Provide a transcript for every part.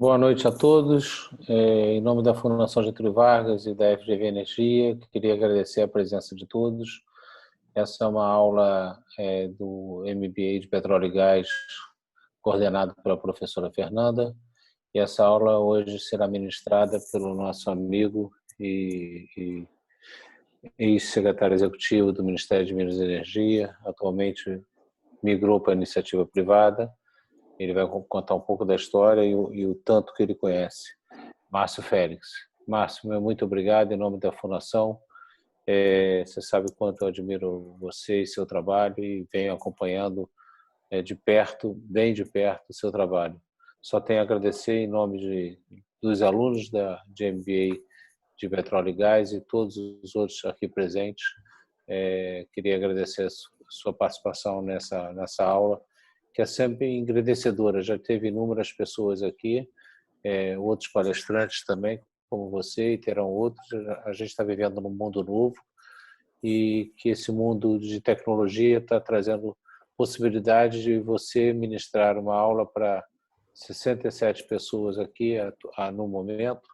Boa noite a todos. Em nome da Fundação Getúlio Vargas e da FGV Energia, queria agradecer a presença de todos. Essa é uma aula do MBA de Petróleo e Gás, coordenado pela professora Fernanda. E essa aula hoje será ministrada pelo nosso amigo e ex-secretário executivo do Ministério de Minas e Energia, atualmente migrou para a iniciativa privada. Ele vai contar um pouco da história e o tanto que ele conhece. Márcio Félix. Márcio, muito obrigado em nome da Fundação. Você sabe o quanto eu admiro você e seu trabalho e venho acompanhando de perto, bem de perto, o seu trabalho. Só tenho a agradecer em nome dos alunos de MBA de Petróleo e Gás e todos os outros aqui presentes. Queria agradecer a sua participação nessa aula, que é sempre engrandecedora. Já teve inúmeras pessoas aqui, outros palestrantes também, como você, e terão outros. A gente está vivendo num mundo novo e que esse mundo de tecnologia está trazendo possibilidade de você ministrar uma aula para 67 pessoas aqui no momento,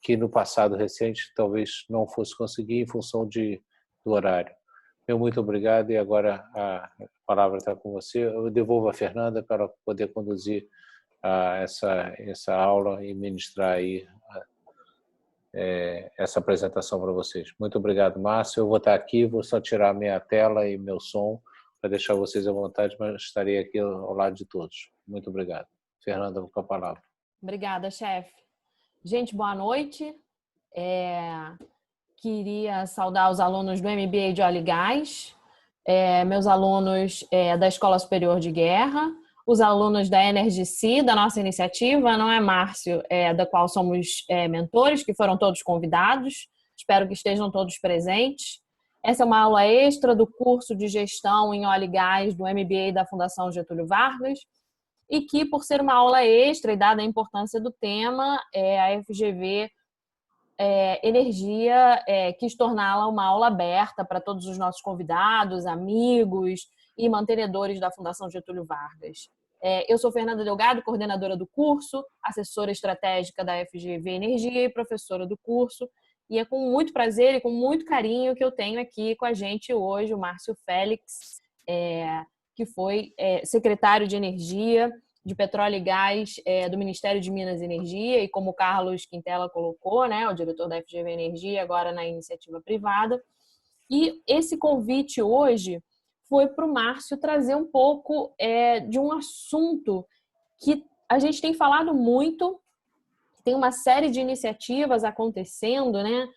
que no passado recente talvez não fosse conseguir em função do horário. Muito obrigado e agora a palavra está com você. Eu devolvo a Fernanda para poder conduzir essa aula e ministrar aí essa apresentação para vocês. Muito obrigado, Márcio. Eu vou estar aqui, vou só tirar minha tela e meu som para deixar vocês à vontade, mas estarei aqui ao lado de todos. Muito obrigado. Fernanda, com a palavra. Obrigada, chefe. Gente, boa noite. Queria saudar os alunos do MBA de Óleo e Gás, meus alunos da Escola Superior de Guerra, os alunos da Energici, da nossa iniciativa, não é, Márcio, da qual somos mentores, que foram todos convidados. Espero que estejam todos presentes. Essa é uma aula extra do curso de Gestão em Óleo e Gás do MBA da Fundação Getúlio Vargas e que, por ser uma aula extra e dada a importância do tema, a FGV Energia quis torná-la uma aula aberta para todos os nossos convidados, amigos e mantenedores da Fundação Getúlio Vargas. Eu sou Fernanda Delgado, coordenadora do curso, assessora estratégica da FGV Energia e professora do curso, e é com muito prazer e com muito carinho que eu tenho aqui com a gente hoje o Márcio Félix, que foi secretário de Energia, de Petróleo e Gás do Ministério de Minas e Energia, e como o Carlos Quintela colocou, né, o diretor da FGV Energia, agora na iniciativa privada. E esse convite hoje foi para o Márcio trazer um pouco de um assunto que a gente tem falado muito, tem uma série de iniciativas acontecendo, né?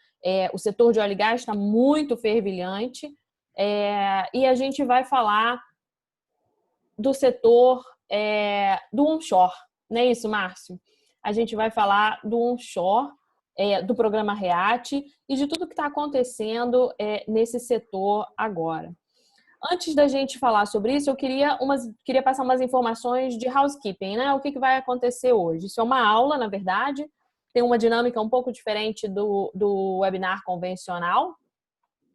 O setor de óleo e gás está muito fervilhante, e a gente vai falar do setor do onshore, não é isso, Márcio? A gente vai falar do onshore, do programa REAT e de tudo que está acontecendo nesse setor agora. Antes da gente falar sobre isso, eu queria passar umas informações de housekeeping, né? O que vai acontecer hoje? Isso é uma aula, na verdade, tem uma dinâmica um pouco diferente do webinar convencional,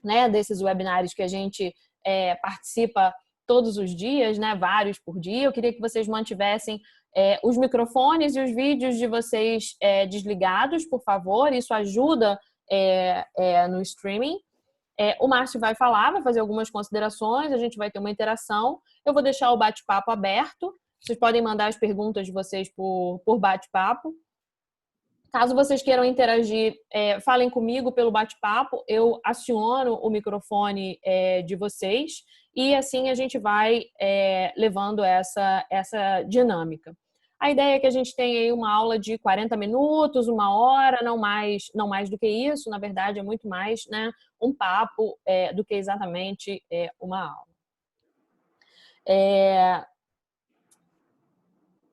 né? Desses webinars que a gente participa todos os dias, né? Vários por dia. Eu queria que vocês mantivessem os microfones e os vídeos de vocês desligados, por favor. Isso ajuda no streaming. O Márcio vai falar, vai fazer algumas considerações, a gente vai ter uma interação. Eu vou deixar o bate-papo aberto. Vocês podem mandar as perguntas de vocês por bate-papo. Caso vocês queiram interagir, falem comigo pelo bate-papo, eu aciono o microfone de vocês e assim a gente vai levando essa dinâmica. A ideia é que a gente tenha aí uma aula de 40 minutos, uma hora, não mais do que isso. Na verdade, é muito mais, né, um papo do que exatamente uma aula.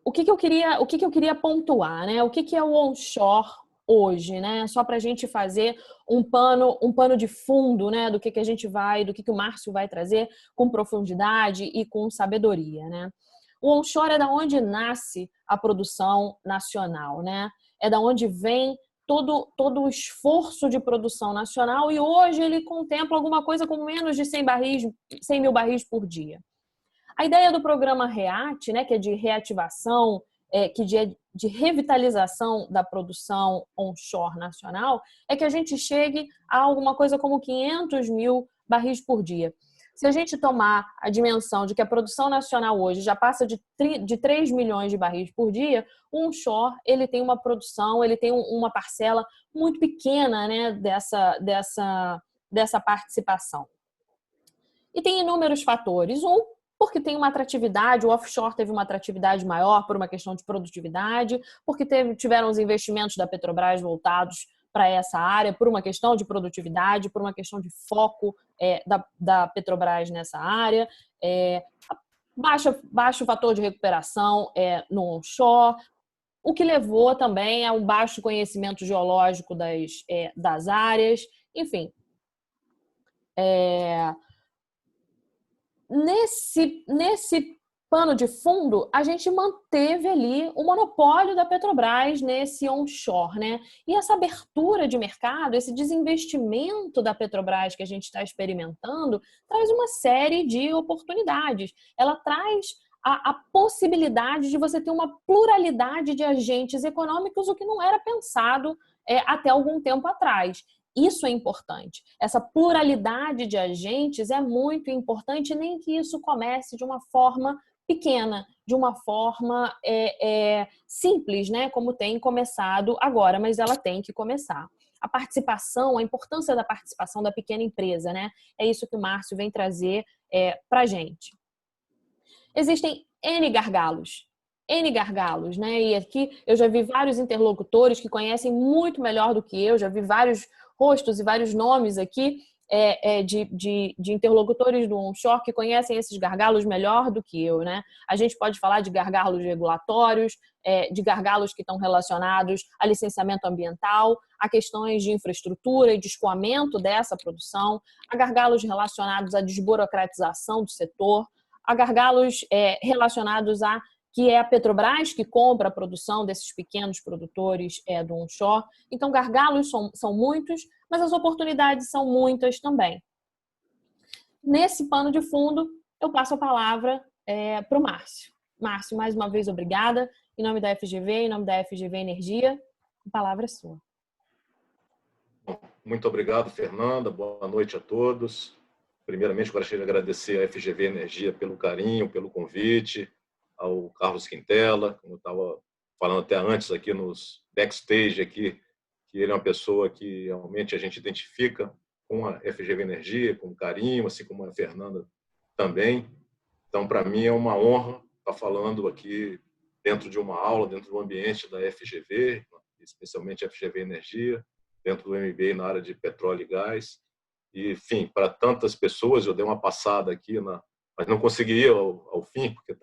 O que eu queria pontuar, né? O que é o onshore hoje, né? Só para a gente fazer um pano de fundo, né? Do que a gente do que o Márcio vai trazer com profundidade e com sabedoria, né? O onshore é da onde nasce a produção nacional, né? É da onde vem todo o esforço de produção nacional e hoje ele contempla alguma coisa com menos de 100 mil barris por dia. A ideia do programa REAT, né, que é de reativação de revitalização da produção onshore nacional é que a gente chegue a alguma coisa como 500 mil barris por dia. Se a gente tomar a dimensão de que a produção nacional hoje já passa de 3 milhões de barris por dia, o onshore ele tem uma produção, ele tem uma parcela muito pequena, né, dessa participação. E tem inúmeros fatores. Porque tem uma atratividade, o offshore teve uma atratividade maior por uma questão de produtividade, porque tiveram os investimentos da Petrobras voltados para essa área, por uma questão de produtividade, por uma questão de foco da Petrobras nessa área, baixo fator de recuperação no onshore, o que levou também a um baixo conhecimento geológico das áreas, enfim. Nesse pano de fundo, a gente manteve ali o monopólio da Petrobras nesse onshore, né? E essa abertura de mercado, esse desinvestimento da Petrobras que a gente está experimentando, traz uma série de oportunidades. Ela traz a possibilidade de você ter uma pluralidade de agentes econômicos, o que não era pensado até algum tempo atrás. Isso é importante. Essa pluralidade de agentes é muito importante, nem que isso comece de uma forma pequena, de uma forma simples, né? Como tem começado agora, mas ela tem que começar. A participação, a importância da participação da pequena empresa, né? É isso que o Márcio vem trazer para a gente. Existem N gargalos, né? E aqui eu já vi vários interlocutores que conhecem muito melhor do que eu, já vi vários rostos e vários nomes aqui de interlocutores do onshore que conhecem esses gargalos melhor do que eu, né? A gente pode falar de gargalos regulatórios, de gargalos que estão relacionados a licenciamento ambiental, a questões de infraestrutura e de escoamento dessa produção, a gargalos relacionados à desburocratização do setor, a gargalos relacionados a que é a Petrobras que compra a produção desses pequenos produtores do onshore. Então, gargalos são muitos, mas as oportunidades são muitas também. Nesse pano de fundo, eu passo a palavra para o Márcio. Márcio, mais uma vez, obrigada. Em nome da FGV, em nome da FGV Energia, a palavra é sua. Muito obrigado, Fernanda. Boa noite a todos. Primeiramente, gostaria de agradecer à FGV Energia pelo carinho, pelo convite, ao Carlos Quintela, como eu estava falando até antes aqui nos backstage aqui, que ele é uma pessoa que realmente a gente identifica com a FGV Energia, com carinho, assim como a Fernanda também. Então, para mim é uma honra estar falando aqui dentro de uma aula, dentro do ambiente da FGV, especialmente a FGV Energia, dentro do MBA na área de petróleo e gás. E, enfim, para tantas pessoas, eu dei uma passada aqui, mas não consegui ir ao fim, porque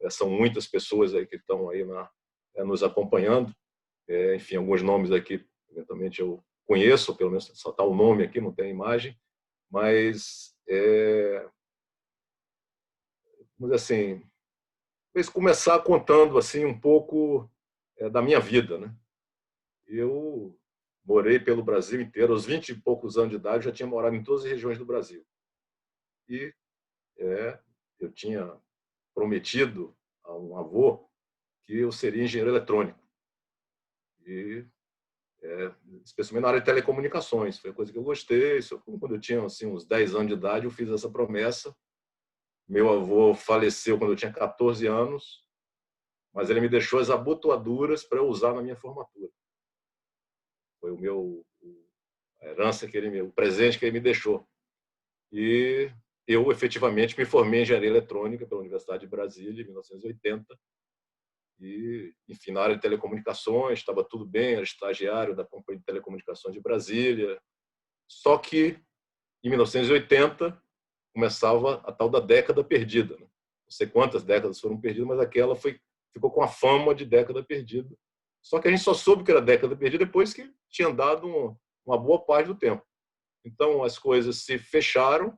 são muitas pessoas aí que estão aí nos acompanhando. Enfim, alguns nomes aqui, eventualmente, eu conheço, pelo menos só está o nome aqui, não tem a imagem, mas, vamos dizer assim, começar contando assim, um pouco da minha vida, né? Eu morei pelo Brasil inteiro, aos 20 e poucos anos de idade, eu já tinha morado em todas as regiões do Brasil. E eu tinha prometido a um avô que eu seria engenheiro eletrônico. E, especialmente na área de telecomunicações. Foi uma coisa que eu gostei. Quando eu tinha assim, uns 10 anos de idade, eu fiz essa promessa. Meu avô faleceu quando eu tinha 14 anos, mas ele me deixou as abotoaduras para eu usar na minha formatura. Foi a herança o presente que ele me deixou. E eu, efetivamente, me formei em engenharia eletrônica pela Universidade de Brasília, em 1980. E, enfim, na área de telecomunicações, estava tudo bem, era estagiário da Companhia de Telecomunicações de Brasília. Só que, em 1980, começava a tal da década perdida. Não sei quantas décadas foram perdidas, mas aquela ficou com a fama de década perdida. Só que a gente só soube que era década perdida depois que tinha andado uma boa parte do tempo. Então, as coisas se fecharam,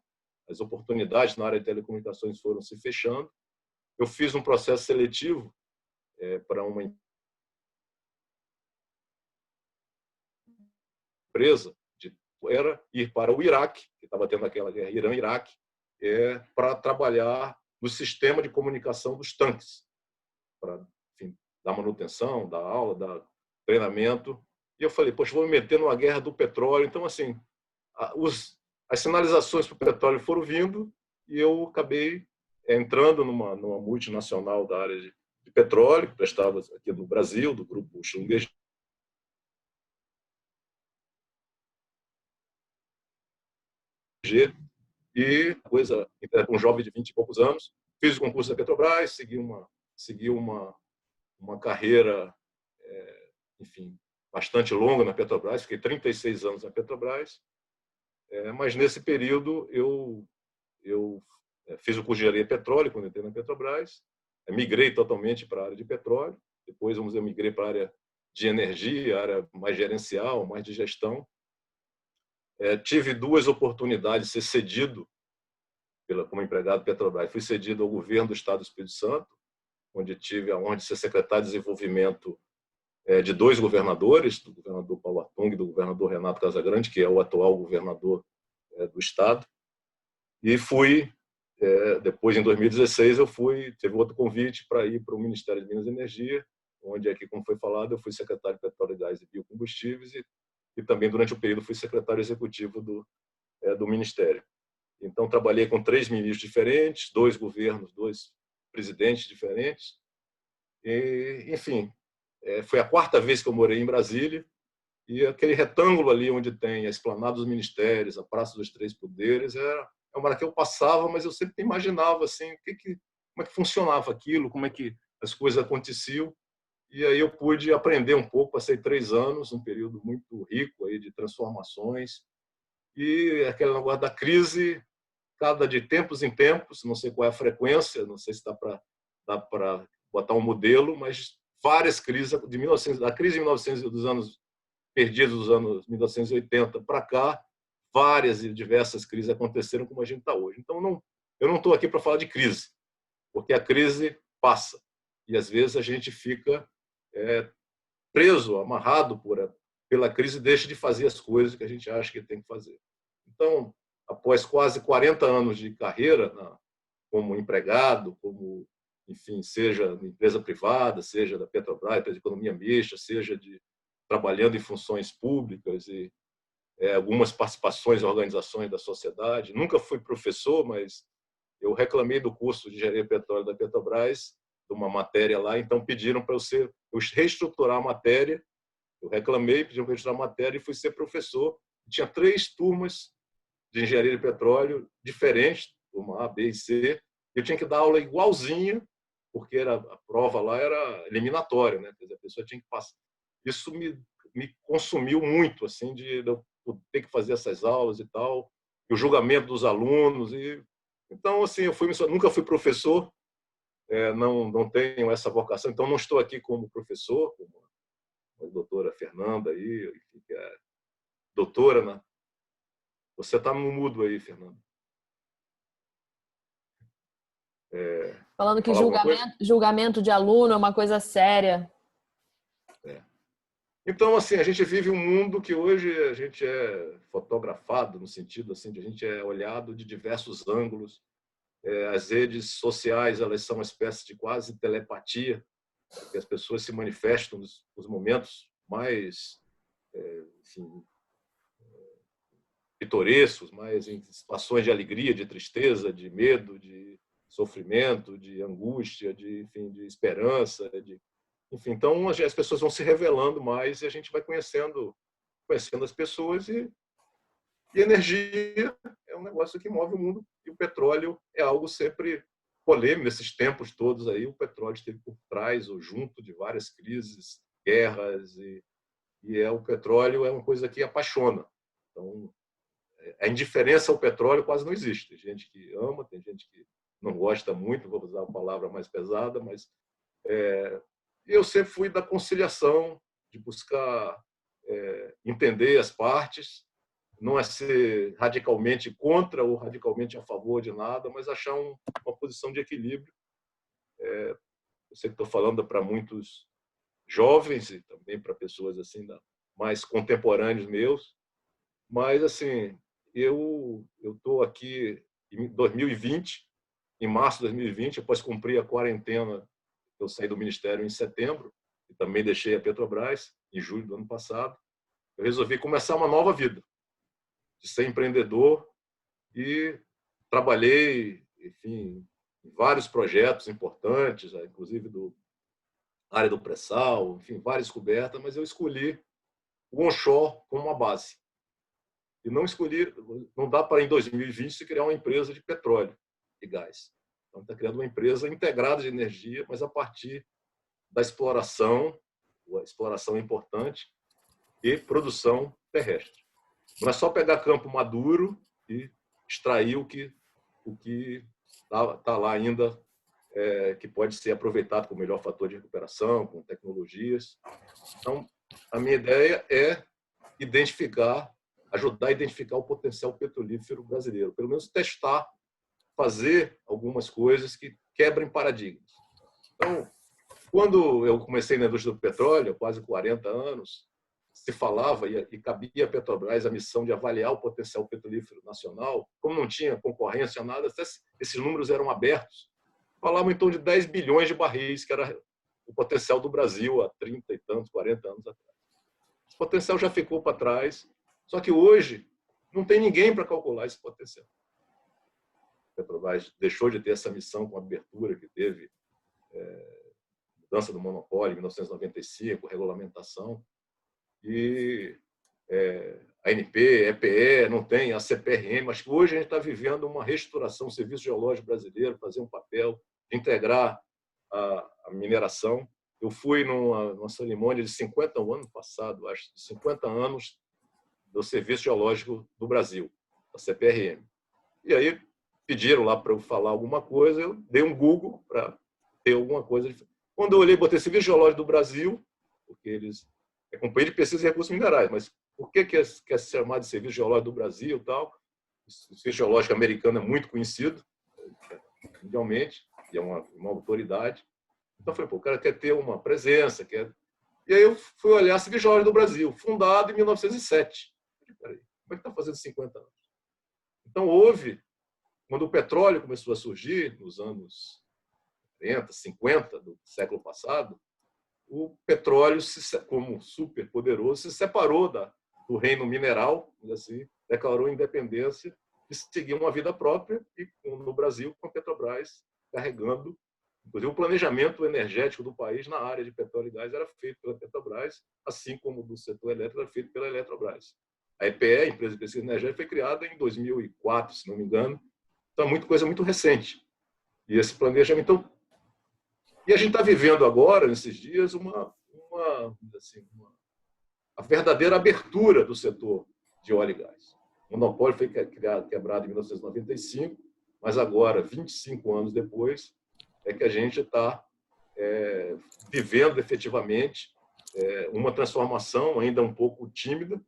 as oportunidades na área de telecomunicações foram se fechando. Eu fiz um processo seletivo para uma empresa, era ir para o Iraque, que estava tendo aquela guerra Irã-Iraque, para trabalhar no sistema de comunicação dos tanques, para da manutenção, da aula, da treinamento. E eu falei, poxa, vou me meter numa guerra do petróleo. Então, assim, as sinalizações para o petróleo foram vindo e eu acabei entrando numa multinacional da área de petróleo, que prestava aqui no Brasil, do grupo Schlumberger. E coisa, um jovem de 20 e poucos anos, fiz o concurso da Petrobras, segui uma carreira, enfim, bastante longa na Petrobras, fiquei 36 anos na Petrobras, mas nesse período eu fiz o curso de engenharia petróleo quando entrei na Petrobras, migrei totalmente para a área de petróleo, depois eu migrei para a área de energia, área mais gerencial, mais de gestão. Tive duas oportunidades de ser cedido como empregado Petrobras. Fui cedido ao governo do Estado do Espírito Santo, onde tive a honra de ser secretário de desenvolvimento de dois governadores, do governador Paulo Artung e do governador Renato Casagrande, que é o atual governador do Estado. E depois, em 2016, teve outro convite para ir para o Ministério de Minas e Energia, onde aqui, como foi falado, eu fui secretário de Petróleo, Gás e Biocombustíveis e também, durante o período, fui secretário executivo do Ministério. Então, trabalhei com 3 ministros diferentes, 2 governos, 2 presidentes diferentes. E, enfim, foi a 4ª vez que eu morei em Brasília. E aquele retângulo ali onde tem a esplanada dos ministérios, a Praça dos Três Poderes, é uma área que eu passava, mas eu sempre imaginava assim, como é que funcionava aquilo, como é que as coisas aconteciam. E aí eu pude aprender um pouco. Passei 3 anos, um período muito rico aí de transformações. E aquele negócio da crise, de tempos em tempos, não sei qual é a frequência, não sei se dá para botar um modelo, mas várias crises, a crise de 1900, dos anos perdidos, dos anos 1980 para cá, várias e diversas crises aconteceram como a gente está hoje. Então, eu não estou aqui para falar de crise, porque a crise passa e às vezes a gente fica preso, amarrado pela crise e deixa de fazer as coisas que a gente acha que tem que fazer. Então, após quase 40 anos de carreira como empregado, enfim, seja na empresa privada, seja da Petrobras, empresa de economia mista, seja trabalhando em funções públicas e algumas participações em organizações da sociedade. Nunca fui professor, mas eu reclamei do curso de engenharia petróleo da Petrobras, de uma matéria lá, então pediram para eu reestruturar a matéria. Eu reclamei, pediram para reestruturar a matéria e fui ser professor. Tinha 3 turmas de engenharia de petróleo diferentes, turma A, B e C. Eu tinha que dar aula igualzinha, porque a prova lá era eliminatória, né? Quer dizer, a pessoa tinha que passar. Isso me consumiu muito, assim, de eu ter que fazer essas aulas e tal, e o julgamento dos alunos. Então, assim, nunca fui professor, não tenho essa vocação, então não estou aqui como professor, como a doutora Fernanda aí, que é doutora, né? Você está no mudo aí, Fernanda. Falando que julgamento de aluno é uma coisa séria. Então, assim, a gente vive um mundo que hoje a gente é fotografado, no sentido assim, de a gente é olhado de diversos ângulos. As redes sociais, elas são uma espécie de quase telepatia, que as pessoas se manifestam nos momentos mais, enfim, pitorescos, mais em situações de alegria, de tristeza, de medo, de sofrimento, de angústia, enfim, de esperança, enfim. Então as pessoas vão se revelando mais e a gente vai conhecendo as pessoas e energia é um negócio que move o mundo e o petróleo é algo sempre polêmico. Nesses tempos todos aí, o petróleo esteve por trás ou junto de várias crises, guerras e o petróleo é uma coisa que apaixona. Então, a indiferença ao petróleo quase não existe. Tem gente que ama, tem gente que não gosta muito, vou usar a palavra mais pesada, mas eu sempre fui da conciliação, de buscar entender as partes, não é ser radicalmente contra ou radicalmente a favor de nada, mas achar uma posição de equilíbrio. Eu sei que estou falando para muitos jovens e também para pessoas assim mais contemporâneos meus, mas assim eu estou aqui em 2020, em março de 2020, após cumprir a quarentena eu saí do Ministério em setembro, e também deixei a Petrobras em julho do ano passado, eu resolvi começar uma nova vida, de ser empreendedor, e trabalhei, enfim, em vários projetos importantes, inclusive área do pré-sal, enfim, várias descobertas, mas eu escolhi o onshore como uma base. E não escolhi, não dá para em 2020 se criar uma empresa de petróleo e gás. Então está criando uma empresa integrada de energia, mas a partir da exploração, a exploração é importante, e produção terrestre. Não é só pegar campo maduro e extrair o que está lá ainda, que pode ser aproveitado com o melhor fator de recuperação, com tecnologias. Então, a minha ideia é ajudar a identificar o potencial petrolífero brasileiro, pelo menos testar, fazer algumas coisas que quebrem paradigmas. Então, quando eu comecei na indústria do petróleo, há quase 40 anos, se falava e cabia à Petrobras a missão de avaliar o potencial petrolífero nacional. Como não tinha concorrência, nada, até esses números eram abertos. Falavam então de 10 bilhões de barris, que era o potencial do Brasil há 30 e tantos, 40 anos atrás. Esse potencial já ficou para trás, só que hoje não tem ninguém para calcular esse potencial. A Petrobras deixou de ter essa missão com a abertura que teve, mudança do monopólio em 1995, regulamentação, e a ANP, EPE, não tem, a CPRM, mas que hoje a gente está vivendo uma reestruturação do Serviço Geológico Brasileiro, fazer um papel de integrar a mineração. Eu fui numa cerimônia de 50 anos, ano passado, acho, de 50 anos do Serviço Geológico do Brasil, a CPRM. E aí pediram lá para eu falar alguma coisa, eu dei um Google para ter alguma coisa. Quando eu olhei, botei Serviço Geológico do Brasil, porque eles é Companhia de Pesquisa e Recursos Minerais, mas por que quer se chamar de Serviço Geológico do Brasil e tal? O Serviço Geológico americano é muito conhecido mundialmente, e é uma autoridade. Então, eu falei, pô, o cara quer ter uma presença, quer... E aí eu fui olhar Serviço Geológico do Brasil, fundado em 1907. Eu falei, peraí, como é que está fazendo 50 anos? Então, quando o petróleo começou a surgir, nos anos 40, 50 do século passado, o petróleo, como super poderoso, se separou do reino mineral, assim, declarou independência e seguiu uma vida própria, e no Brasil, com a Petrobras carregando. Inclusive, o planejamento energético do país na área de petróleo e gás era feito pela Petrobras, assim como do setor elétrico era feito pela Eletrobras. A EPE, a Empresa de Pesquisa Energética, foi criada em 2004, se não me engano. Então, é coisa muito recente. E esse planejamento... Então, e a gente está vivendo agora, nesses dias, a verdadeira abertura do setor de óleo e gás. O monopólio foi quebrado em 1995, mas agora, 25 anos depois, é que a gente está vivendo efetivamente uma transformação ainda um pouco tímida.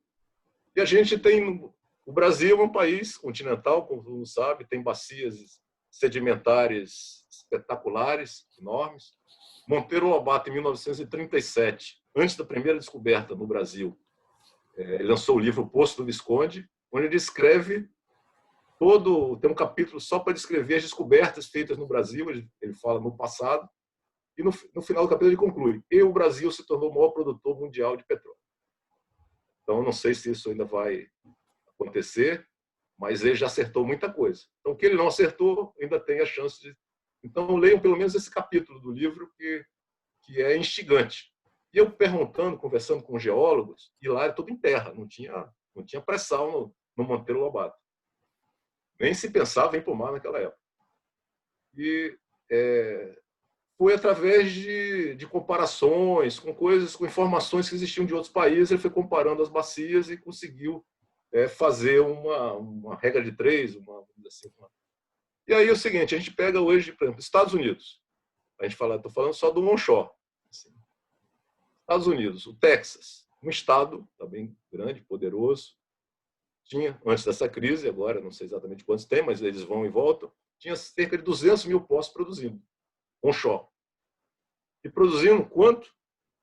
E a gente tem... O Brasil é um país continental, como todo mundo sabe, tem bacias sedimentares espetaculares, enormes. Monteiro Lobato, em 1937, antes da primeira descoberta no Brasil, ele lançou o livro O Poço do Visconde, onde ele descreve tem um capítulo só para descrever as descobertas feitas no Brasil. Ele fala no passado, e no final do capítulo ele conclui: e o Brasil se tornou o maior produtor mundial de petróleo. Então, não sei se isso ainda vai acontecer, mas ele já acertou muita coisa. Então, o que ele não acertou, ainda tem a chance de... Então, leiam pelo menos esse capítulo do livro, que é instigante. E eu perguntando, conversando com geólogos, e lá era tudo em terra, não tinha pré-sal no Monteiro Lobato. Nem se pensava em ir para o mar naquela época. E foi através de comparações, com informações que existiam de outros países, ele foi comparando as bacias e conseguiu fazer uma regra de 3, assim. E aí é o seguinte, a gente pega hoje, por exemplo, Estados Unidos. Estou falando só do onshore. Assim. Estados Unidos, o Texas, um estado também grande, poderoso, tinha, antes dessa crise, agora não sei exatamente quantos tem, mas eles vão e voltam, tinha cerca de 200 mil postos produzindo, onshore. E produzindo quanto?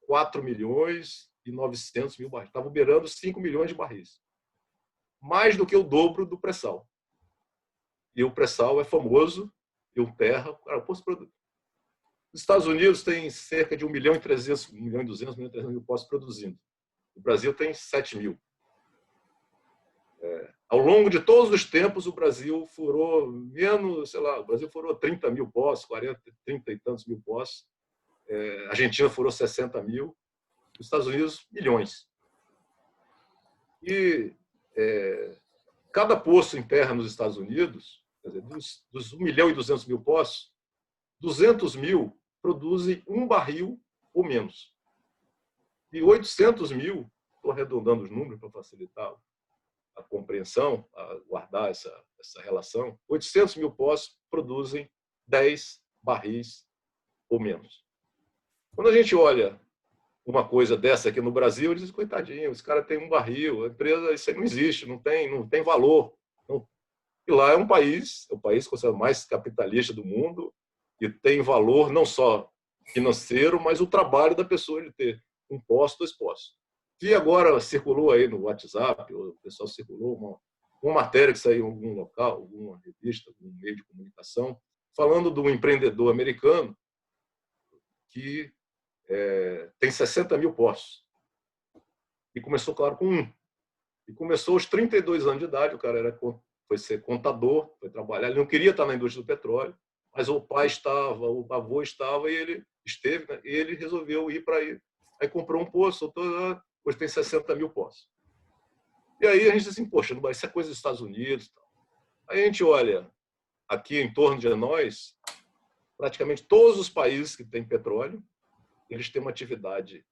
4 milhões e 900 mil barris. Estava beirando 5 milhões de barris. Mais do que o dobro do pré-sal. E o pré-sal é famoso, e o terra, cara, o posto produz. Os Estados Unidos tem cerca de 1.300.000, 1.200.000, 1.300.000 postos produzindo. O Brasil tem 7 mil. Ao longo de todos os tempos, o Brasil furou menos, sei lá, o Brasil furou 30 mil postos, 40, 30 e tantos mil postos. A Argentina furou 60 mil. Os Estados Unidos, milhões. E cada poço em terra nos Estados Unidos, quer dizer, dos 1.200.000 postos, 200 mil produzem um barril ou menos. E 800 mil, estou arredondando os números para facilitar a compreensão, a guardar essa relação, 800 mil postos produzem 10 barris ou menos. Quando a gente olha uma coisa dessa aqui no Brasil, diz, coitadinho, esse cara tem um barril, a empresa, isso aí não existe, não tem valor. E lá é o país considerado mais capitalista do mundo, e tem valor não só financeiro, mas o trabalho da pessoa, ele ter um posto, 2 postos. E agora circulou aí no WhatsApp, o pessoal circulou uma matéria que saiu em algum local, alguma revista, algum meio de comunicação, falando de um empreendedor americano que tem 60 mil postos. E começou, claro, com um. E começou aos 32 anos de idade, o cara foi ser contador, foi trabalhar, ele não queria estar na indústria do petróleo, mas o pai estava, o avô estava, e ele esteve, né? E ele resolveu ir para aí. Aí comprou um poço, hoje tem 60 mil postos. E aí a gente diz assim, poxa, isso é coisa dos Estados Unidos. Aí a gente olha aqui em torno de nós, praticamente todos os países que têm petróleo, eles têm uma atividade,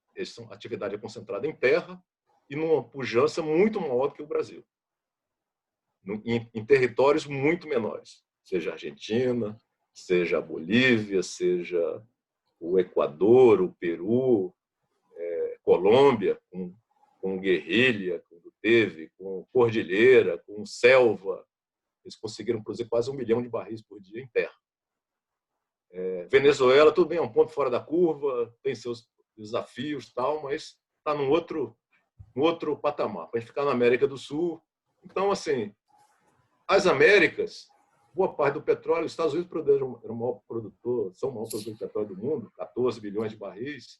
a atividade é concentrada em terra e numa pujança muito maior do que o Brasil. Em territórios muito menores, seja a Argentina, seja a Bolívia, seja o Equador, o Peru, Colômbia, com guerrilha, quando teve, com cordilheira, com selva. Eles conseguiram produzir quase 1 milhão de barris por dia em terra. Venezuela, tudo bem, é um ponto fora da curva, tem seus desafios, tal, mas está num outro patamar. Para a gente ficar na América do Sul. Então, assim, as Américas, boa parte do petróleo, os Estados Unidos são o maior produtor de petróleo do mundo, 14 bilhões de barris.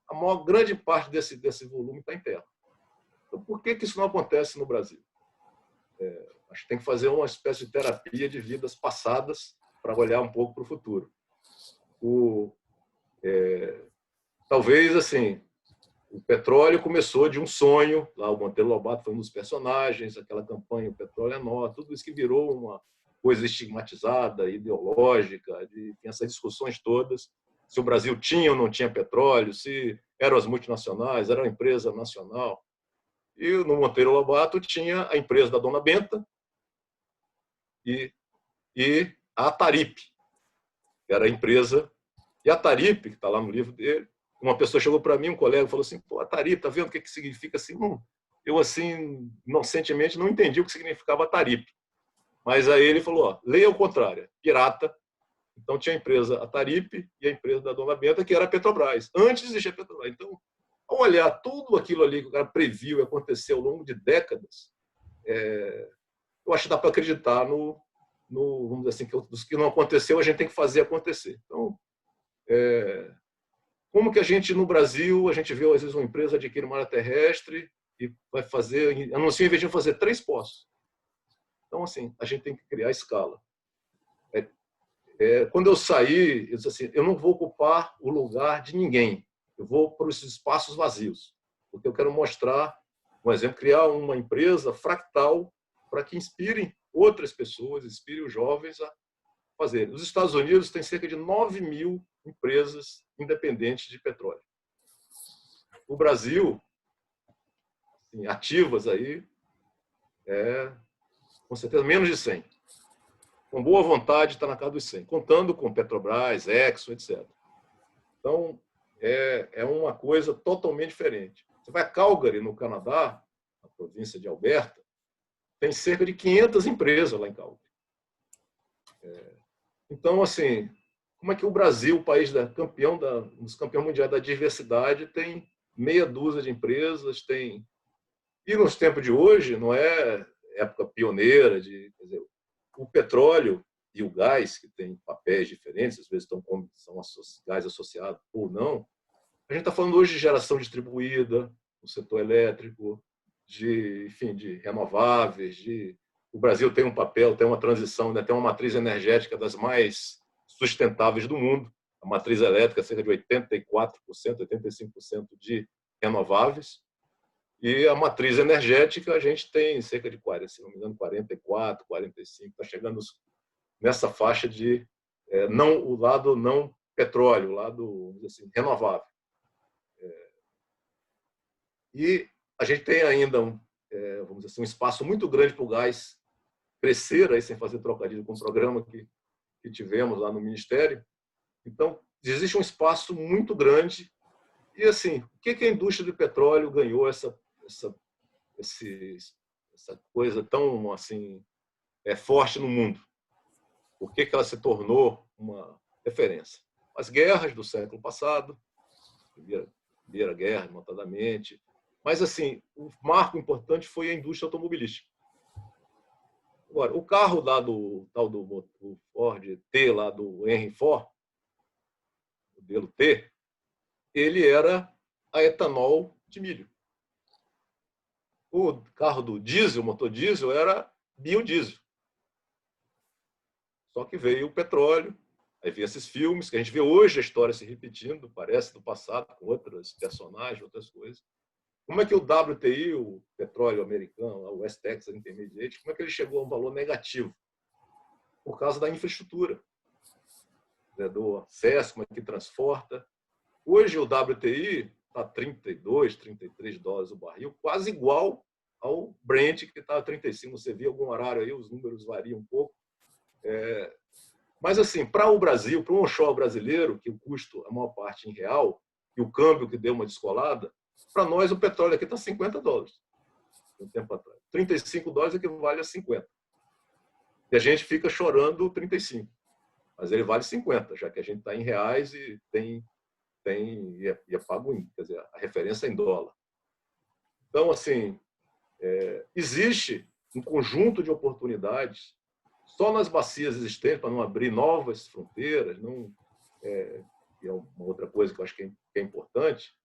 A grande parte desse volume está em terra. Então, por que isso não acontece no Brasil? Acho que tem que fazer uma espécie de terapia de vidas passadas para olhar um pouco para o futuro. Talvez, assim, o petróleo começou de um sonho, lá o Monteiro Lobato foi um dos personagens, aquela campanha O Petróleo é Nosso, tudo isso que virou uma coisa estigmatizada, ideológica, essas discussões todas, se o Brasil tinha ou não tinha petróleo, se eram as multinacionais, era uma empresa nacional. E no Monteiro Lobato tinha a empresa da Dona Benta e a Atarip, que era a empresa. E a Atarip, que está lá no livro dele, uma pessoa chegou para mim, um colega, falou assim, pô, Atarip, tá vendo o que significa assim? Eu, assim, inocentemente, não entendi o que significava Atarip. Mas aí ele falou, ó, leia ao contrário, pirata. Então tinha a empresa Atarip e a empresa da Dona Benta, que era a Petrobras. Antes existia a Petrobras. Então, ao olhar tudo aquilo ali que o cara previu e aconteceu ao longo de décadas, eu acho que dá para acreditar vamos dizer assim, que dos que não aconteceu, a gente tem que fazer acontecer. Então, como que a gente, no Brasil, a gente vê, às vezes, uma empresa adquire uma área terrestre e vai fazer, anuncia, em vez de fazer 3 poços. Então, assim, a gente tem que criar escala. Quando eu saí, eu disse assim, eu não vou ocupar o lugar de ninguém. Eu vou para os espaços vazios, porque eu quero mostrar, um exemplo, criar uma empresa fractal para que inspirem outras pessoas, inspirem os jovens a fazer. Os Estados Unidos têm cerca de 9 mil empresas independentes de petróleo. O Brasil, assim, ativas aí, com certeza menos de 100. Com boa vontade está na casa dos 100, contando com Petrobras, Exxon, etc. Então, é uma coisa totalmente diferente. Você vai a Calgary, no Canadá, na província de Alberta, tem cerca de 500 empresas lá em Calgary. Então, assim, como é que o Brasil, o país dos campeões mundiais da diversidade, tem meia dúzia de empresas, tem... E nos tempos de hoje, não é época pioneira, quer dizer, o petróleo, biogás, que tem papéis diferentes, às vezes são gás associados ou não. A gente está falando hoje de geração distribuída no setor elétrico, enfim, de renováveis. O Brasil tem um papel, tem uma transição, né, tem uma matriz energética das mais sustentáveis do mundo. A matriz elétrica, cerca de 84%, 85% de renováveis. E a matriz energética, a gente tem cerca de 40, se não me engano, 44, 45, está chegando nessa faixa de o lado não petróleo, o lado assim, renovável. E a gente tem ainda vamos dizer assim, um espaço muito grande para o gás crescer, aí, sem fazer trocadilho com o programa que tivemos lá no Ministério. Então, existe um espaço muito grande. E, assim, o que a indústria do petróleo ganhou essa coisa tão assim, forte no mundo? Por que ela se tornou uma referência? As guerras do século passado, primeira guerra, notadamente. Mas, assim, o marco importante foi a indústria automobilística. Agora, o carro lá do Ford T, lá do Henry Ford, modelo T, ele era a etanol de milho. O carro do diesel, motor diesel, era biodiesel. Só que veio o petróleo, aí veio esses filmes, que a gente vê hoje a história se repetindo, parece do passado, com outros personagens, outras coisas. Como é que o WTI, o petróleo americano, o West Texas Intermediate, como é que ele chegou a um valor negativo? Por causa da infraestrutura, né, do acesso, como é que transporta. Hoje o WTI está 32, 33 dólares o barril, quase igual ao Brent, que está a 35. Você vê algum horário aí, os números variam um pouco. Mas, assim, para o Brasil, para um onshore brasileiro, que o custo, a maior parte em real, e o câmbio que deu uma descolada, para nós o petróleo aqui está 50 dólares. Um tempo atrás. 35 dólares equivale a 50. E a gente fica chorando 35. Mas ele vale 50, já que a gente está em reais e é pago em, quer dizer, a referência é em dólar. Então, assim, existe um conjunto de oportunidades só nas bacias existentes, para não abrir novas fronteiras, que é uma outra coisa que eu acho que é importante,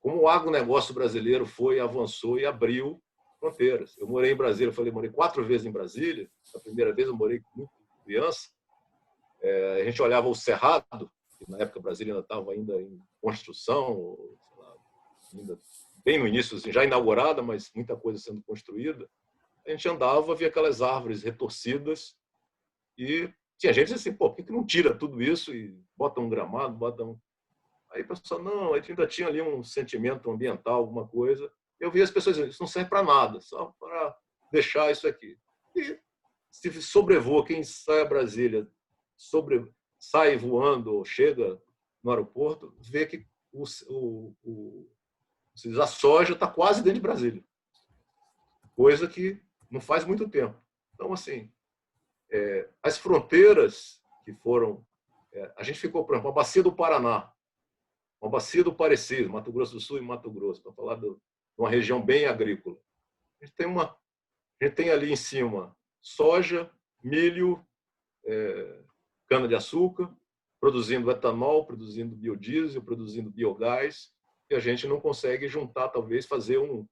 como o agronegócio brasileiro avançou e abriu fronteiras. Eu morei em Brasília, morei 4 vezes em Brasília. A primeira vez eu morei muito criança. A gente olhava o Cerrado, que na época Brasília estava ainda em construção, ainda bem no início, assim, já inaugurada, mas muita coisa sendo construída. A gente andava, via aquelas árvores retorcidas e tinha gente assim, por que não tira tudo isso e bota um gramado, Aí o pessoal, não, a gente ainda tinha ali um sentimento ambiental, alguma coisa. Eu vi as pessoas dizendo, isso não serve para nada, só para deixar isso aqui. E se sobrevoa, quem sai a Brasília, sai voando ou chega no aeroporto, vê que a soja está quase dentro de Brasília. Coisa que não faz muito tempo. Então, assim, as fronteiras que foram... a gente ficou, por exemplo, a Bacia do Paraná, uma bacia do Parecis, Mato Grosso do Sul e Mato Grosso, para falar de uma região bem agrícola. A gente tem ali em cima soja, milho, cana-de-açúcar, produzindo etanol, produzindo biodiesel, produzindo biogás, e a gente não consegue juntar, talvez, fazer o